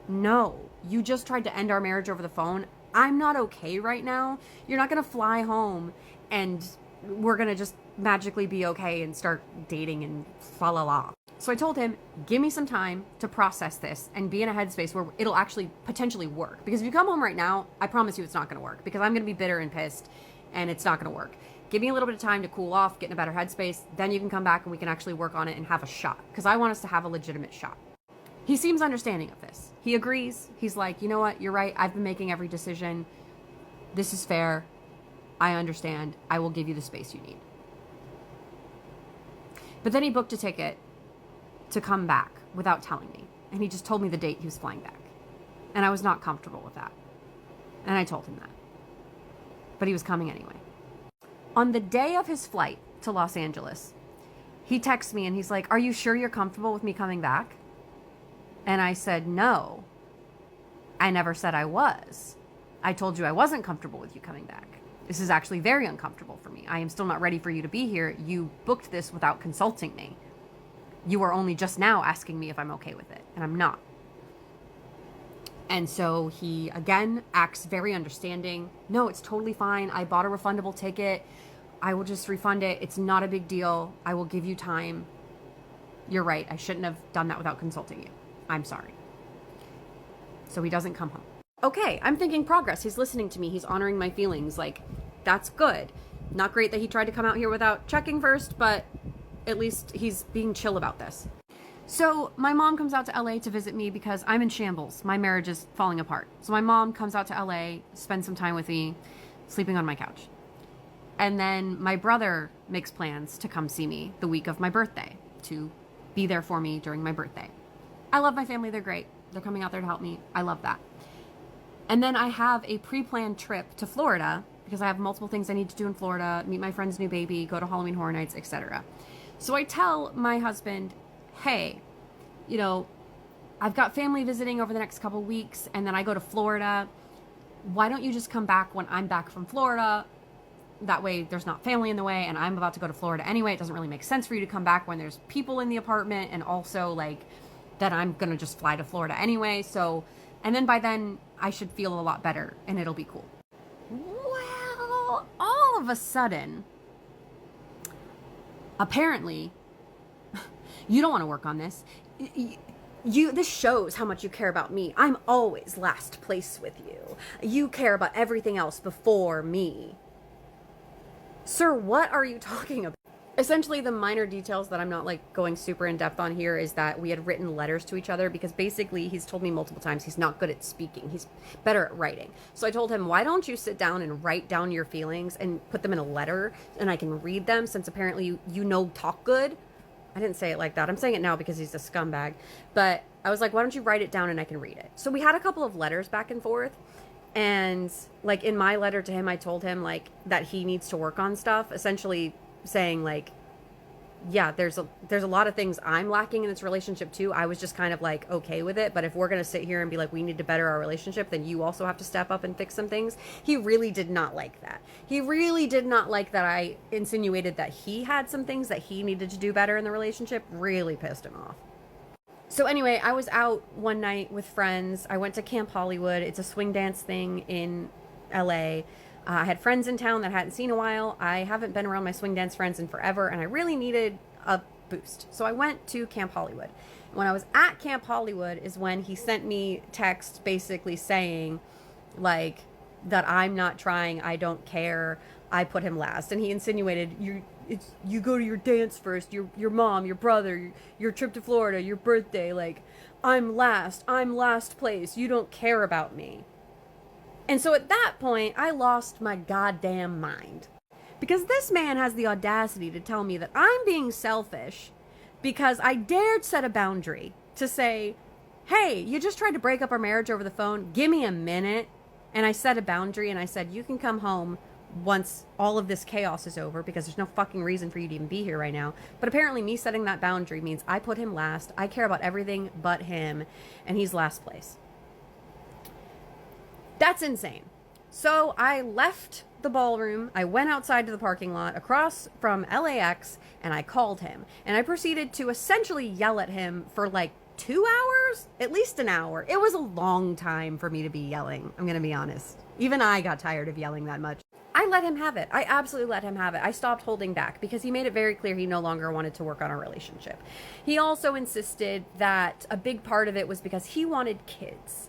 no, you just tried to end our marriage over the phone. I'm not okay right now. You're not going to fly home and we're going to just magically be okay and start dating and fa la la. So I told him, give me some time to process this and be in a headspace where it'll actually potentially work. Because if you come home right now, I promise you it's not going to work because I'm going to be bitter and pissed and it's not going to work. Give me a little bit of time to cool off, get in a better headspace. Then you can come back and we can actually work on it and have a shot because I want us to have a legitimate shot. He seems understanding of this. He agrees. He's like, you know what? You're right. I've been making every decision. This is fair. I understand. I will give you the space you need. But then he booked a ticket to come back without telling me. And he just told me the date he was flying back. And I was not comfortable with that. And I told him that. But he was coming anyway. On the day of his flight to Los Angeles, he texts me and he's like, "Are you sure you're comfortable with me coming back?" And I said, "No, I never said I was. I told you I wasn't comfortable with you coming back. This is actually very uncomfortable for me. I am still not ready for you to be here. You booked this without consulting me. You are only just now asking me if I'm okay with it, and I'm not." And so he, again, acts very understanding. "No, it's totally fine. I bought a refundable ticket. I will just refund it. It's not a big deal. I will give you time. You're right. I shouldn't have done that without consulting you. I'm sorry." So he doesn't come home. Okay, I'm thinking progress. He's listening to me. He's honoring my feelings. Like, that's good. Not great that he tried to come out here without checking first, but at least he's being chill about this. So my mom comes out to LA to visit me because I'm in shambles. My marriage is falling apart. So my mom comes out to LA, spends some time with me, sleeping on my couch. And then my brother makes plans to come see me the week of my birthday, to be there for me during my birthday. I love my family. They're great. They're coming out there to help me. I love that. And then I have a pre-planned trip to Florida because I have multiple things I need to do in Florida, meet my friend's new baby, go to Halloween Horror Nights, etc. So I tell my husband, "Hey, I've got family visiting over the next couple weeks, and then I go to Florida. Why don't you just come back when I'm back from Florida? That way there's not family in the way, and I'm about to go to Florida anyway. It doesn't really make sense for you to come back when there's people in the apartment, and also like that I'm going to just fly to Florida anyway. So, and then by then I should feel a lot better and it'll be cool." Well, all of a sudden, apparently, "You don't want to work on this. This shows how much you care about me. I'm always last place with you. You care about everything else before me." Sir, what are you talking about? Essentially, the minor details that I'm not like going super in depth on here is that we had written letters to each other because basically he's told me multiple times he's not good at speaking. He's better at writing. So I told him, "Why don't you sit down and write down your feelings and put them in a letter and I can read them, since apparently you talk good." I didn't say it like that. I'm saying it now because he's a scumbag. But I was like, "Why don't you write it down and I can read it?" So we had a couple of letters back and forth. And like in my letter to him, I told him like that he needs to work on stuff, essentially saying like, yeah, there's a lot of things I'm lacking in this relationship too. I was just kind of like okay with it, but if we're going to sit here and be like we need to better our relationship, then you also have to step up and fix some things. He really did not like that. He really did not like that I insinuated that he had some things that he needed to do better in the relationship. Really pissed him off. So anyway, I was out one night with friends. I went to Camp Hollywood. It's a swing dance thing in LA. I had friends in town that I hadn't seen in a while. I haven't been around my swing dance friends in forever, and I really needed a boost. So I went to Camp Hollywood. When I was at Camp Hollywood is when he sent me text basically saying, like, that I'm not trying, I don't care, I put him last. And he insinuated, you go to your dance first, your mom, your brother, your trip to Florida, your birthday, like, I'm last place, you don't care about me. And so at that point, I lost my goddamn mind. Because this man has the audacity to tell me that I'm being selfish because I dared set a boundary to say, "Hey, you just tried to break up our marriage over the phone. Give me a minute." And I set a boundary and I said, "You can come home once all of this chaos is over because there's no fucking reason for you to even be here right now." But apparently me setting that boundary means I put him last. I care about everything but him, and he's last place. That's insane. So I left the ballroom. I went outside to the parking lot across from LAX and I called him. And I proceeded to essentially yell at him for like 2 hours, at least an hour. It was a long time for me to be yelling. I'm going to be honest. Even I got tired of yelling that much. I let him have it. I absolutely let him have it. I stopped holding back because he made it very clear he no longer wanted to work on our relationship. He also insisted that a big part of it was because he wanted kids.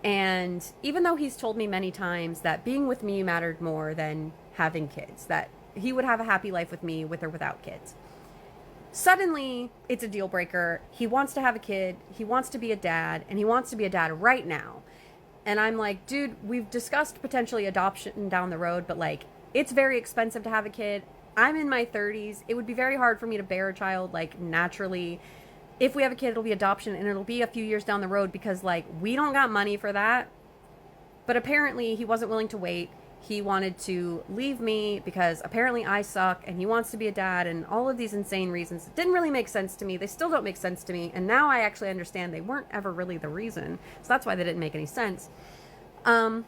And even though he's told me many times that being with me mattered more than having kids, that he would have a happy life with me, with or without kids, suddenly it's a deal breaker. He wants to have a kid, he wants to be a dad, and he wants to be a dad right now. And I'm like, dude, we've discussed potentially adoption down the road, but like, it's very expensive to have a kid. I'm in my 30s. It would be very hard for me to bear a child, like, naturally. If we have a kid, it'll be adoption, and it'll be a few years down the road because, like, we don't got money for that. But apparently he wasn't willing to wait. he wanted to leave me because apparently I suck and he wants to be a dad, and all of these insane reasons. It didn't really make sense to me. They still don't make sense to me. And now I actually understand they weren't ever really the reason. So that's why they didn't make any sense. But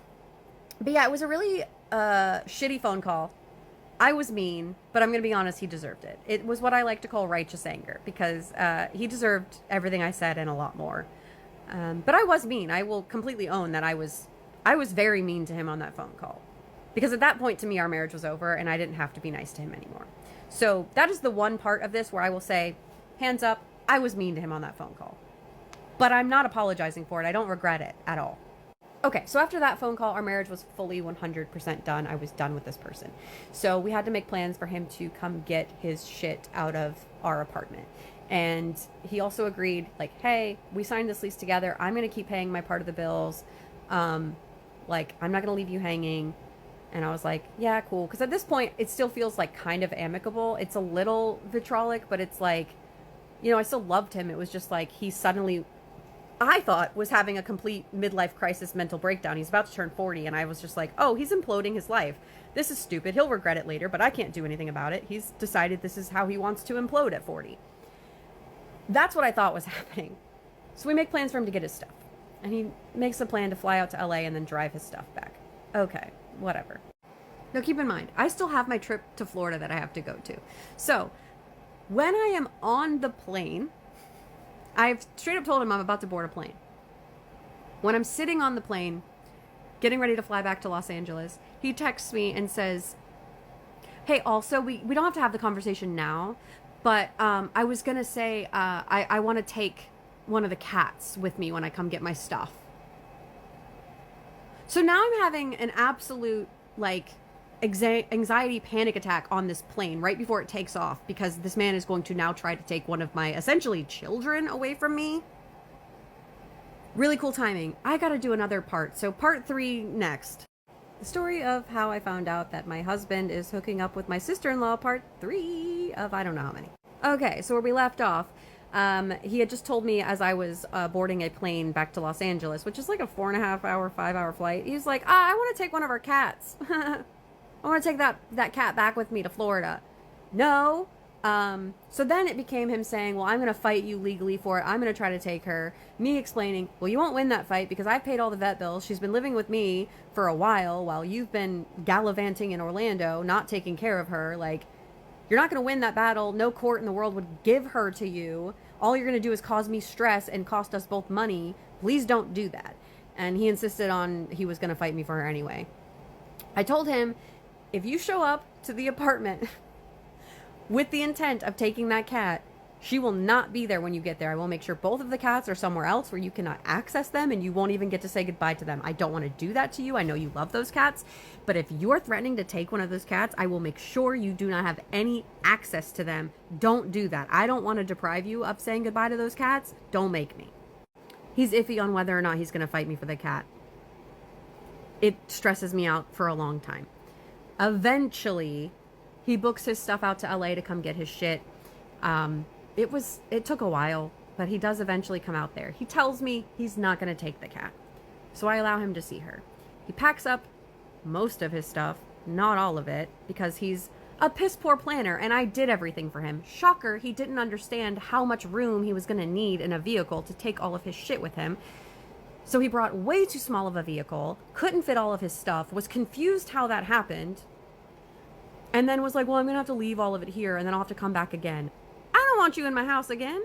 yeah, it was a really shitty phone call. I was mean, but I'm going to be honest, he deserved it. It was what I like to call righteous anger, because he deserved everything I said and a lot more. But I was mean. I will completely own that I was very mean to him on that phone call. Because at that point, to me, our marriage was over and I didn't have to be nice to him anymore. So that is the one part of this where I will say, hands up, I was mean to him on that phone call. But I'm not apologizing for it. I don't regret it at all. Okay, so after that phone call, our marriage was fully 100% done. I was done with this person. So we had to make plans for him to come get his shit out of our apartment. And he also agreed, like, hey, we signed this lease together. I'm going to keep paying my part of the bills. I'm not going to leave you hanging. And I was like, yeah, cool. Because at this point, it still feels like kind of amicable. It's a little vitriolic, but it's like, I still loved him. It was just like he suddenly, I thought, was having a complete midlife crisis mental breakdown. He's about to turn 40. And I was just like, oh, he's imploding his life. This is stupid. He'll regret it later, but I can't do anything about it. He's decided this is how he wants to implode at 40. That's what I thought was happening. So we make plans for him to get his stuff. And he makes a plan to fly out to LA and then drive his stuff back. Okay. Whatever. Now keep in mind, I still have my trip to Florida that I have to go to. So when I am on the plane, I've straight up told him I'm about to board a plane. When I'm sitting on the plane, getting ready to fly back to Los Angeles, he texts me and says, hey, also, we don't have to have the conversation now, but I was going to say I want to take one of the cats with me when I come get my stuff. So now I'm having an absolute, anxiety panic attack on this plane right before it takes off, because this man is going to now try to take one of my, essentially, children away from me. Really cool timing. I gotta do another part. So part 3 next. The story of how I found out that my husband is hooking up with my sister-in-law, part 3 of I don't know how many. Okay, so where we left off, he had just told me as I was boarding a plane back to Los Angeles, which is like a 4.5 hour, 5 hour flight. He was like, I want to take one of our cats. I want to take that cat back with me to Florida. No. So then it became him saying, well, I'm going to fight you legally for it. I'm going to try to take her. Me explaining, well, you won't win that fight because I've paid all the vet bills. She's been living with me for a while you've been gallivanting in Orlando, not taking care of her. You're not going to win that battle. No court in the world would give her to you. All you're going to do is cause me stress and cost us both money. Please don't do that. And he insisted on he was going to fight me for her anyway. I told him, if you show up to the apartment with the intent of taking that cat, she will not be there when you get there. I will make sure both of the cats are somewhere else where you cannot access them and you won't even get to say goodbye to them. I don't want to do that to you. I know you love those cats, but if you're threatening to take one of those cats, I will make sure you do not have any access to them. Don't do that. I don't want to deprive you of saying goodbye to those cats. Don't make me. He's iffy on whether or not he's going to fight me for the cat. It stresses me out for a long time. Eventually, he books his stuff out to LA to come get his shit. It took a while, but he does eventually come out there. He tells me he's not going to take the cat. So I allow him to see her. He packs up most of his stuff, not all of it, because he's a piss poor planner and I did everything for him. Shocker, he didn't understand how much room he was going to need in a vehicle to take all of his shit with him. So he brought way too small of a vehicle, couldn't fit all of his stuff, was confused how that happened, and then was like, well, I'm going to have to leave all of it here and then I'll have to come back again. I don't want you in my house again.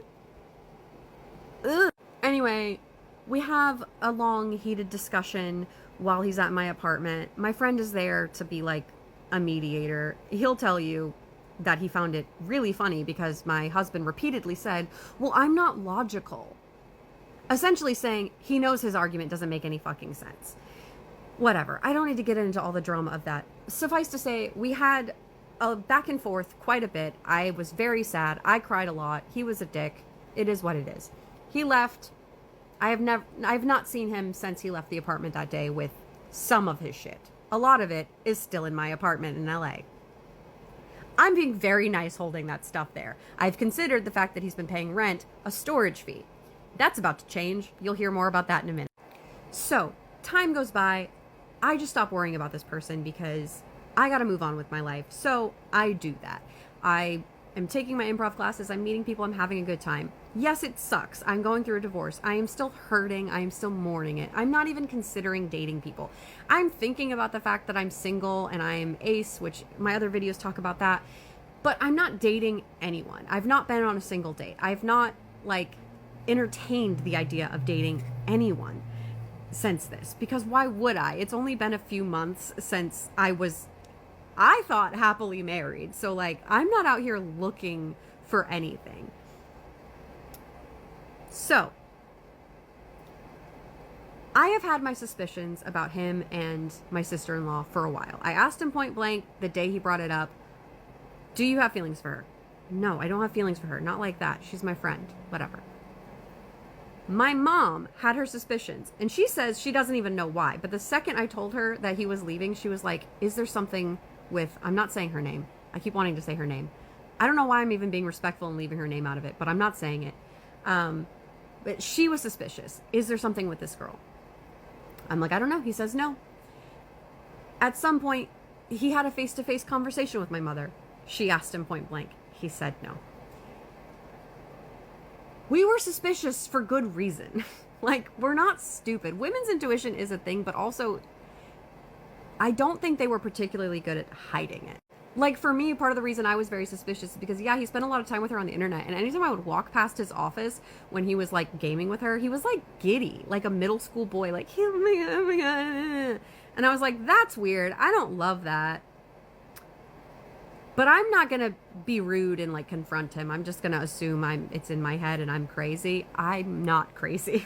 Ugh. Anyway, we have a long, heated discussion while he's at my apartment. My friend is there to be like a mediator. He'll tell you that he found it really funny because my husband repeatedly said, well, I'm not logical. Essentially saying he knows his argument doesn't make any fucking sense. Whatever. I don't need to get into all the drama of that. Suffice to say, we had a back and forth quite a bit. I was very sad. I cried a lot. He was a dick. It is what it is. He left. I've not seen him since he left the apartment that day with some of his shit. A lot of it is still in my apartment in LA. I'm being very nice holding that stuff there. I've considered the fact that he's been paying rent a storage fee. That's about to change. You'll hear more about that in a minute. So, time goes by. I just stop worrying about this person because I got to move on with my life. So I do that. I am taking my improv classes. I'm meeting people. I'm having a good time. Yes, it sucks. I'm going through a divorce. I am still hurting. I am still mourning it. I'm not even considering dating people. I'm thinking about the fact that I'm single and I'm ace, which my other videos talk about that. But I'm not dating anyone. I've not been on a single date. I've not entertained the idea of dating anyone since this, because why would I? It's only been a few months since I thought happily married. So I'm not out here looking for anything. So I have had my suspicions about him and my sister-in-law for a while. I asked him point blank the day he brought it up, do you have feelings for her? No, I don't have feelings for her. Not like that. She's my friend. Whatever. My mom had her suspicions, and she says she doesn't even know why. But the second I told her that he was leaving, she was like, is there something with, I'm not saying her name. I keep wanting to say her name. I don't know why I'm even being respectful and leaving her name out of it, but I'm not saying it. But she was suspicious. Is there something with this girl? I'm like, I don't know. He says no. At some point, he had a face-to-face conversation with my mother. She asked him point blank. He said no. We were suspicious for good reason. We're not stupid. Women's intuition is a thing, but also I don't think they were particularly good at hiding it. For me, part of the reason I was very suspicious is because, yeah, he spent a lot of time with her on the internet. And anytime I would walk past his office when he was, gaming with her, he was, giddy, like a middle school boy, oh my God. And I was like, that's weird. I don't love that. But I'm not going to be rude and, confront him. I'm just going to assume it's in my head and I'm crazy. I'm not crazy.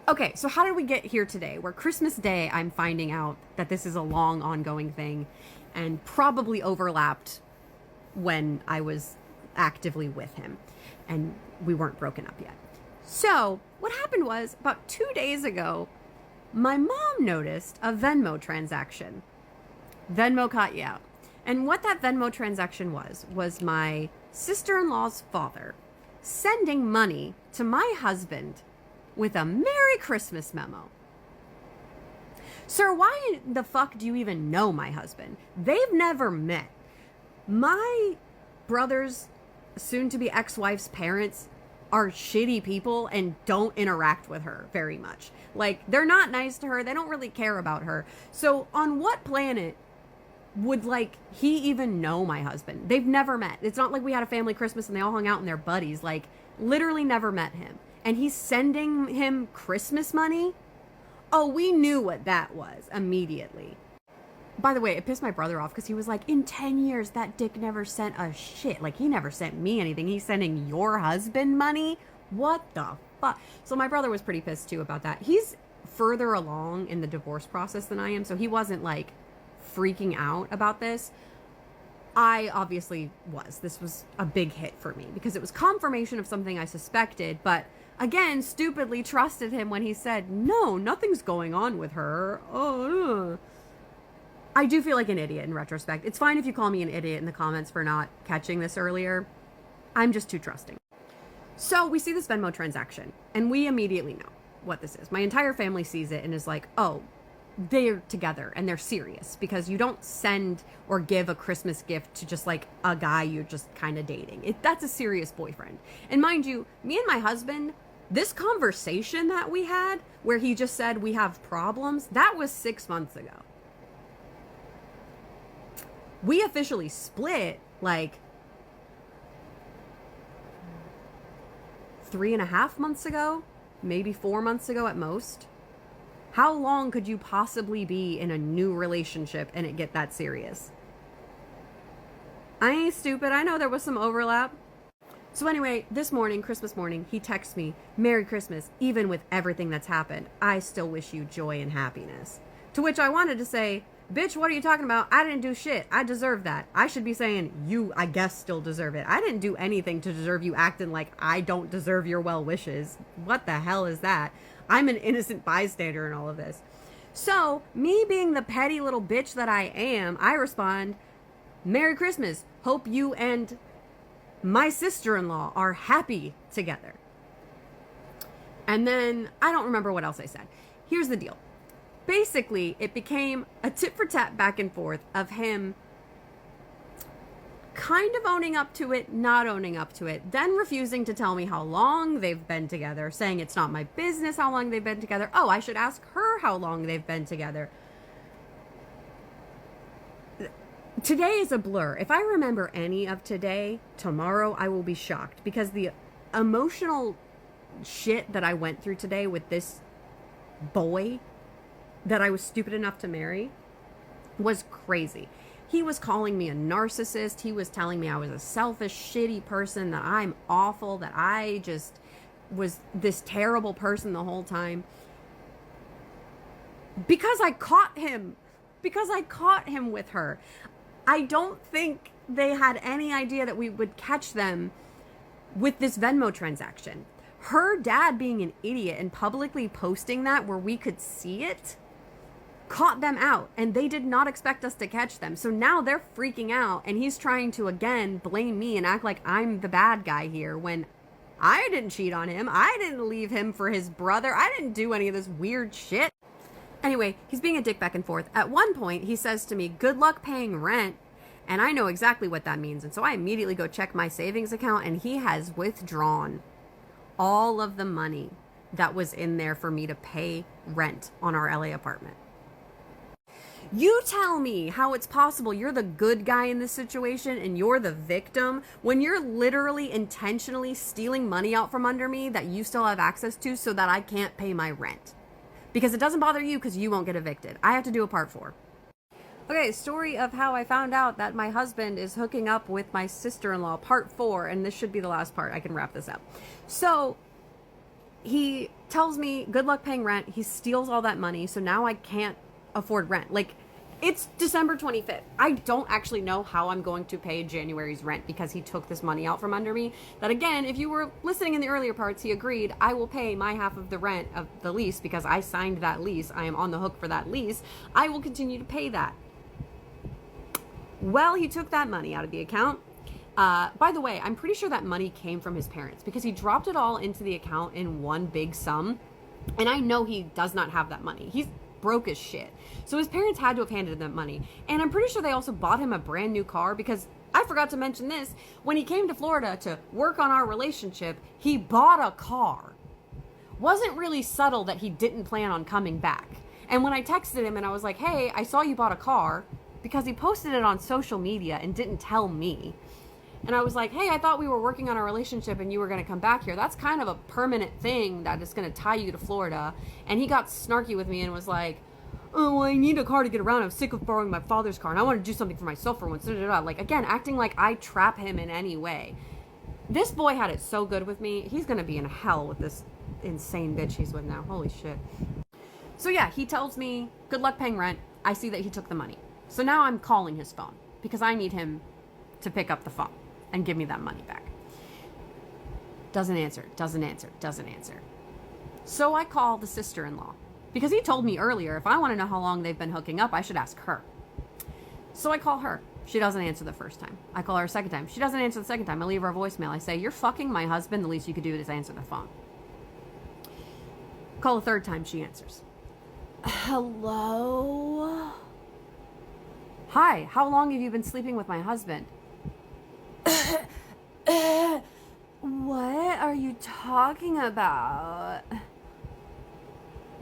Okay, so how did we get here today? Where Christmas Day, I'm finding out that this is a long, ongoing thing and probably overlapped when I was actively with him and we weren't broken up yet. So what happened was about 2 days ago, my mom noticed a Venmo transaction. Venmo caught you out. And what that Venmo transaction was my sister-in-law's father sending money to my husband with a Merry Christmas memo. Sir, why the fuck do you even know my husband? They've never met. My brother's soon-to-be ex-wife's parents are shitty people and don't interact with her very much. They're not nice to her. They don't really care about her. So on what planet would he even know my husband? They've never met. It's not like we had a family Christmas and they all hung out and they're buddies. Literally never met him. And he's sending him Christmas money? Oh, we knew what that was immediately. By the way, it pissed my brother off because he was like, in 10 years, that dick never sent a shit. He never sent me anything. He's sending your husband money? What the fuck? So my brother was pretty pissed too about that. He's further along in the divorce process than I am, so he wasn't freaking out about this. I obviously was. This was a big hit for me because it was confirmation of something I suspected, but again, stupidly trusted him when he said, no, nothing's going on with her. I do feel like an idiot in retrospect. It's fine if you call me an idiot in the comments for not catching this earlier. I'm just too trusting. So we see this Venmo transaction and we immediately know what this is. My entire family sees it and is like, oh, they're together and they're serious, because you don't send or give a Christmas gift to just a guy you're just kind of dating. That's a serious boyfriend. And mind you, me and my husband, this conversation that we had where he just said we have problems, that was 6 months ago. We officially split 3.5 months ago, maybe 4 months ago at most. How long could you possibly be in a new relationship and it get that serious? I ain't stupid. I know there was some overlap. So anyway, this morning, Christmas morning, he texts me, Merry Christmas, even with everything that's happened, I still wish you joy and happiness. To which I wanted to say, bitch, what are you talking about? I didn't do shit. I deserve that. I should be saying, you, I guess, still deserve it. I didn't do anything to deserve you acting like I don't deserve your well wishes. What the hell is that? I'm an innocent bystander in all of this. So, me being the petty little bitch that I am, I respond, Merry Christmas. Hope you and my sister-in-law are happy together. And then, I don't remember what else I said. Here's the deal. basically, it became a tit for tat back and forth of him kind of owning up to it, not owning up to it, then refusing to tell me how long they've been together, saying it's not my business how long they've been together. Oh, I should ask her how long they've been together. Today is a blur. If I remember any of today, tomorrow I will be shocked, because the emotional shit that I went through today with this boy that I was stupid enough to marry was crazy. He was calling me a narcissist. He was telling me I was a selfish, shitty person, that I'm awful, that I just was this terrible person the whole time. Because I caught him. Because I caught him with her. I don't think they had any idea that we would catch them with this Venmo transaction. Her dad being an idiot and publicly posting that where we could see it caught them out, and they did not expect us to catch them. So now they're freaking out, and he's trying to again blame me and act like I'm the bad guy here, when I didn't cheat on him. I didn't leave him for his brother. I didn't do any of this weird shit. Anyway, he's being a dick back and forth. At one point, he says to me, "Good luck paying rent." And I know exactly what that means. And so I immediately go check my savings account, and he has withdrawn all of the money that was in there for me to pay rent on our LA apartment. You tell me how it's possible you're the good guy in this situation and you're the victim when you're literally intentionally stealing money out from under me that you still have access to so that I can't pay my rent. Because it doesn't bother you because you won't get evicted. I have to do a part 4. Okay, story of how I found out that my husband is hooking up with my sister-in-law, part 4, and this should be the last part. I can wrap this up. So he tells me, good luck paying rent. He steals all that money, so now I can't afford rent. Like, it's December 25th. I don't actually know how I'm going to pay January's rent because he took this money out from under me. That again, if you were listening in the earlier parts, he agreed I will pay my half of the rent of the lease because I signed that lease. I am on the hook for that lease. I will continue to pay that. Well, he took that money out of the account. By the way, I'm pretty sure that money came from his parents because he dropped it all into the account in one big sum. And I know he does not have that money. He's broke as shit. So his parents had to have handed him that money. And I'm pretty sure they also bought him a brand new car because I forgot to mention this. When he came to Florida to work on our relationship, he bought a car. Wasn't really subtle that he didn't plan on coming back. And when I texted him and I was like, hey, I saw you bought a car, because he posted it on social media and didn't tell me. And I was like, hey, I thought we were working on our relationship and you were going to come back here. That's kind of a permanent thing that is going to tie you to Florida. And he got snarky with me and was like, oh, well, I need a car to get around. I'm sick of borrowing my father's car and I want to do something for myself for once. Like, again, acting like I trap him in any way. This boy had it so good with me. He's going to be in hell with this insane bitch he's with now. Holy shit. So yeah, he tells me, good luck paying rent. I see that he took the money. So now I'm calling his phone because I need him to pick up the phone and give me that money back. Doesn't answer. So I call the sister-in-law because he told me earlier, if I want to know how long they've been hooking up, I should ask her. So I call her. She doesn't answer the first time. I call her a second time. She doesn't answer the second time. I leave her a voicemail. I say, you're fucking my husband. The least you could do is answer the phone. Call the third time. She answers. Hello? Hi, how long have you been sleeping with my husband? What are you talking about?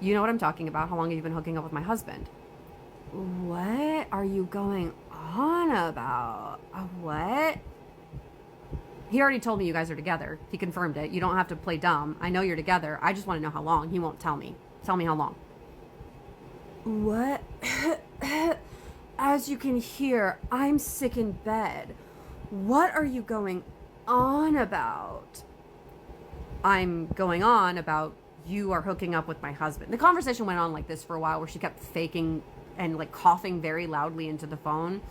You know what I'm talking about. How long have you been hooking up with my husband? What are you going on about? What? He already told me you guys are together. He confirmed it. You don't have to play dumb. I know you're together. I just want to know how long. He won't tell me. Tell me how long. What? As you can hear, I'm sick in bed. What are you going on about? I'm going on about you are hooking up with my husband. The conversation went on like this for a while where she kept faking and like coughing very loudly into the phone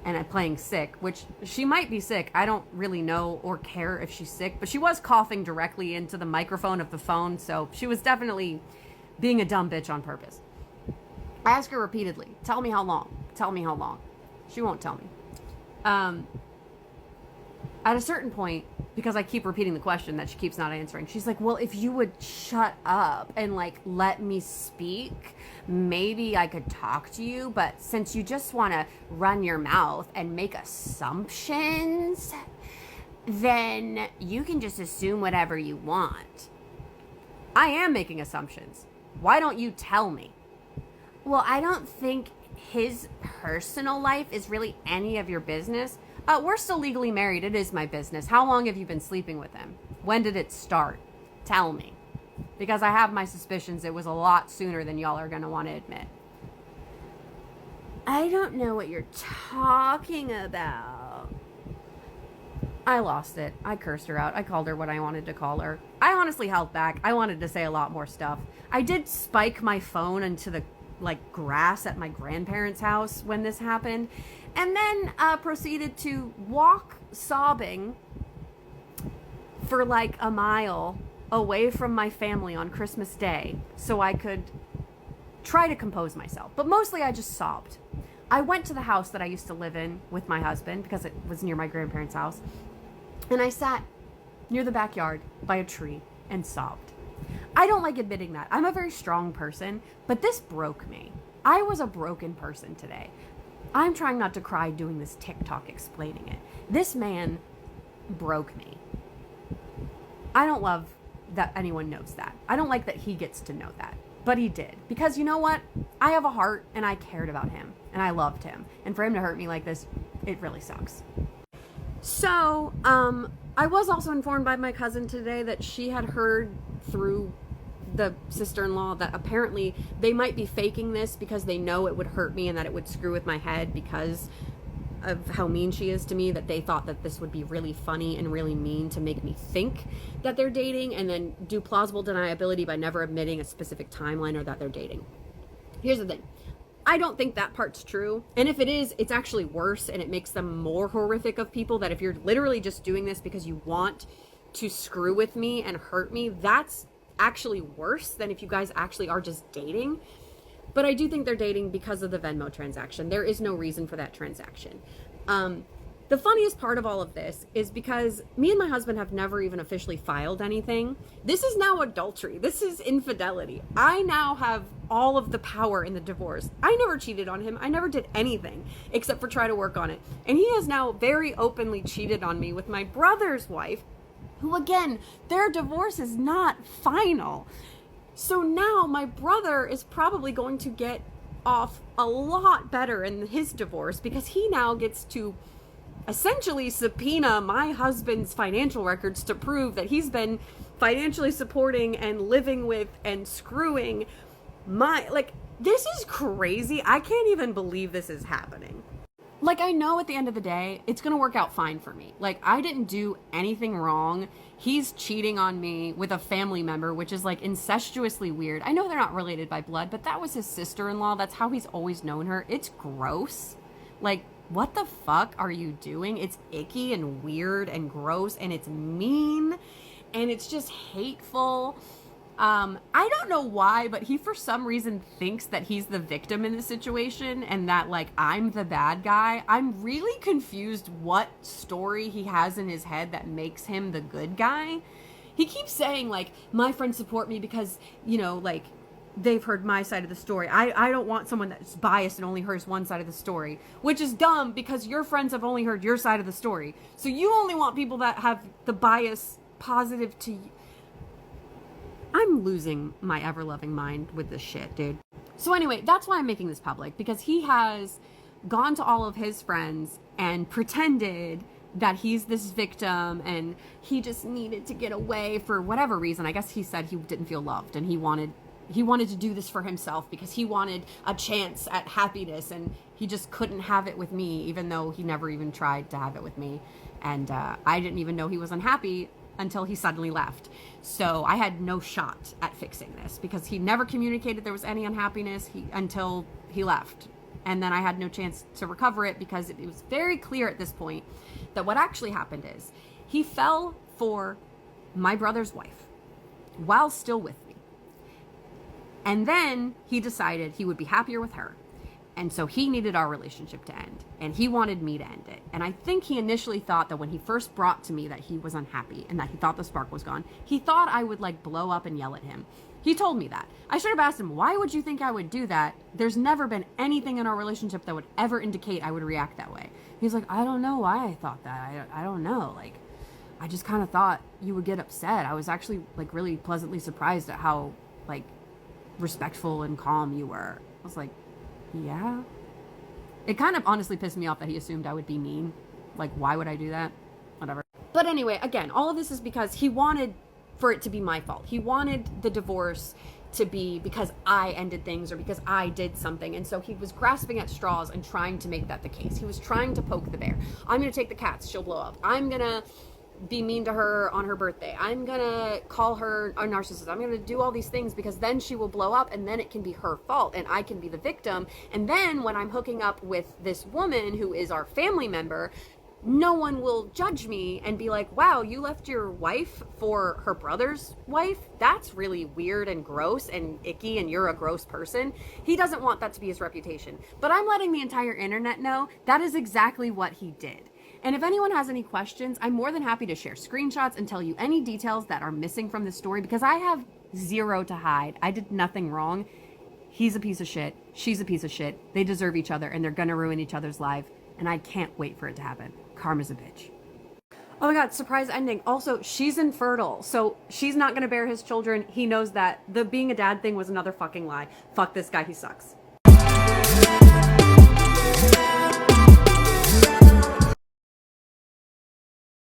and I'm playing sick, which she might be sick. I don't really know or care if she's sick, but she was coughing directly into the microphone of the phone. So she was definitely being a dumb bitch on purpose. I ask her repeatedly, tell me how long. Tell me how long. She won't tell me. I at a certain point, because I keep repeating the question that she keeps not answering, she's like, well, if you would shut up and like let me speak, maybe I could talk to you. But since you just want to run your mouth and make assumptions, then you can just assume whatever you want. I am making assumptions. Why don't you tell me? Well, I don't think his personal life is really any of your business. We're still legally married. It is my business. How long have you been sleeping with him? When did it start? Tell me. Because I have my suspicions it was a lot sooner than y'all are going to want to admit. I don't know what you're talking about. I lost it. I cursed her out. I called her what I wanted to call her. I honestly held back. I wanted to say a lot more stuff. I did spike my phone into the grass at my grandparents' house when this happened, and then proceeded to walk sobbing for like a mile away from my family on Christmas Day so I could try to compose myself. But mostly I just sobbed. I went to the house that I used to live in with my husband because it was near my grandparents' house, and I sat near the backyard by a tree and sobbed. I don't like admitting that. I'm a very strong person, but this broke me. I was a broken person today. I'm trying not to cry doing this TikTok explaining it. This man broke me. I don't love that anyone knows that. I don't like that he gets to know that, but he did. Because you know what? I have a heart and I cared about him and I loved him. And for him to hurt me like this, it really sucks. So, I was also informed by my cousin today that she had heard through the sister-in-law that apparently they might be faking this because they know it would hurt me and that it would screw with my head because of how mean she is to me, that they thought that this would be really funny and really mean to make me think that they're dating and then do plausible deniability by never admitting a specific timeline or that they're dating. Here's the thing. I don't think that part's true. And if it is, it's actually worse and it makes them more horrific of people, that if you're literally just doing this because you want to screw with me and hurt me, that's actually worse than if you guys actually are just dating. But I do think they're dating because of the Venmo transaction. There is no reason for that transaction. The funniest part of all of this is because me and my husband have never even officially filed anything. This is now adultery. This is infidelity. I now have all of the power in the divorce. I never cheated on him. I never did anything except for try to work on it. And he has now very openly cheated on me with my brother's wife, who again, their divorce is not final. So now my brother is probably going to get off a lot better in his divorce because he now gets to essentially subpoena my husband's financial records to prove that he's been financially supporting and living with and screwing this is crazy. I can't even believe this is happening. I know at the end of the day, it's going to work out fine for me. I didn't do anything wrong. He's cheating on me with a family member, which is incestuously weird. I know they're not related by blood, but that was his sister-in-law. That's how he's always known her. It's gross. What the fuck are you doing? It's icky and weird and gross and it's mean and it's just hateful. I don't know why, but he for some reason thinks that he's the victim in this situation and that I'm the bad guy. I'm really confused what story he has in his head that makes him the good guy. He keeps saying my friends support me because, they've heard my side of the story. I don't want someone that's biased and only hears one side of the story, which is dumb because your friends have only heard your side of the story. So you only want people that have the bias positive to you. I'm losing my ever-loving mind with this shit, dude. So anyway, that's why I'm making this public, because he has gone to all of his friends and pretended that he's this victim and he just needed to get away for whatever reason. I guess he said he didn't feel loved and he wanted to do this for himself because he wanted a chance at happiness and he just couldn't have it with me, even though he never even tried to have it with me. And I didn't even know he was unhappy until he suddenly left. So I had no shot at fixing this because he never communicated there was any unhappiness until he left. And then I had no chance to recover it because it was very clear at this point that what actually happened is he fell for my brother's wife while still with me. And then he decided he would be happier with her. And so he needed our relationship to end, and he wanted me to end it. And I think he initially thought that when he first brought to me that he was unhappy and that he thought the spark was gone, he thought I would like blow up and yell at him. He told me that. I should have asked him, why would you think I would do that? There's never been anything in our relationship that would ever indicate I would react that way. He's like, I don't know why I thought that. I don't know. Like, I just kind of thought you would get upset. I was actually like really pleasantly surprised at how like respectful and calm you were. I was like, yeah. It kind of honestly pissed me off that he assumed I would be mean. Like, why would I do that? Whatever. But anyway, again, all of this is because he wanted for it to be my fault. He wanted the divorce to be because I ended things or because I did something. And so he was grasping at straws and trying to make that the case. He was trying to poke the bear. I'm going to take the cats. She'll blow up. I'm going to be mean to her on her birthday. I'm gonna call her a narcissist. I'm gonna do all these things because then she will blow up and then it can be her fault and I can be the victim. And then when I'm hooking up with this woman who is our family member, no one will judge me and be like, wow, you left your wife for her brother's wife? That's really weird and gross and icky and you're a gross person. He doesn't want that to be his reputation. But I'm letting the entire internet know that is exactly what he did. And if anyone has any questions, I'm more than happy to share screenshots and tell you any details that are missing from this story because I have zero to hide. I did nothing wrong. He's a piece of shit. She's a piece of shit. They deserve each other and they're gonna ruin each other's life. And I can't wait for it to happen. Karma's a bitch. Oh my God, surprise ending. Also, she's infertile, so she's not gonna bear his children. He knows that. The being a dad thing was another fucking lie. Fuck this guy, he sucks.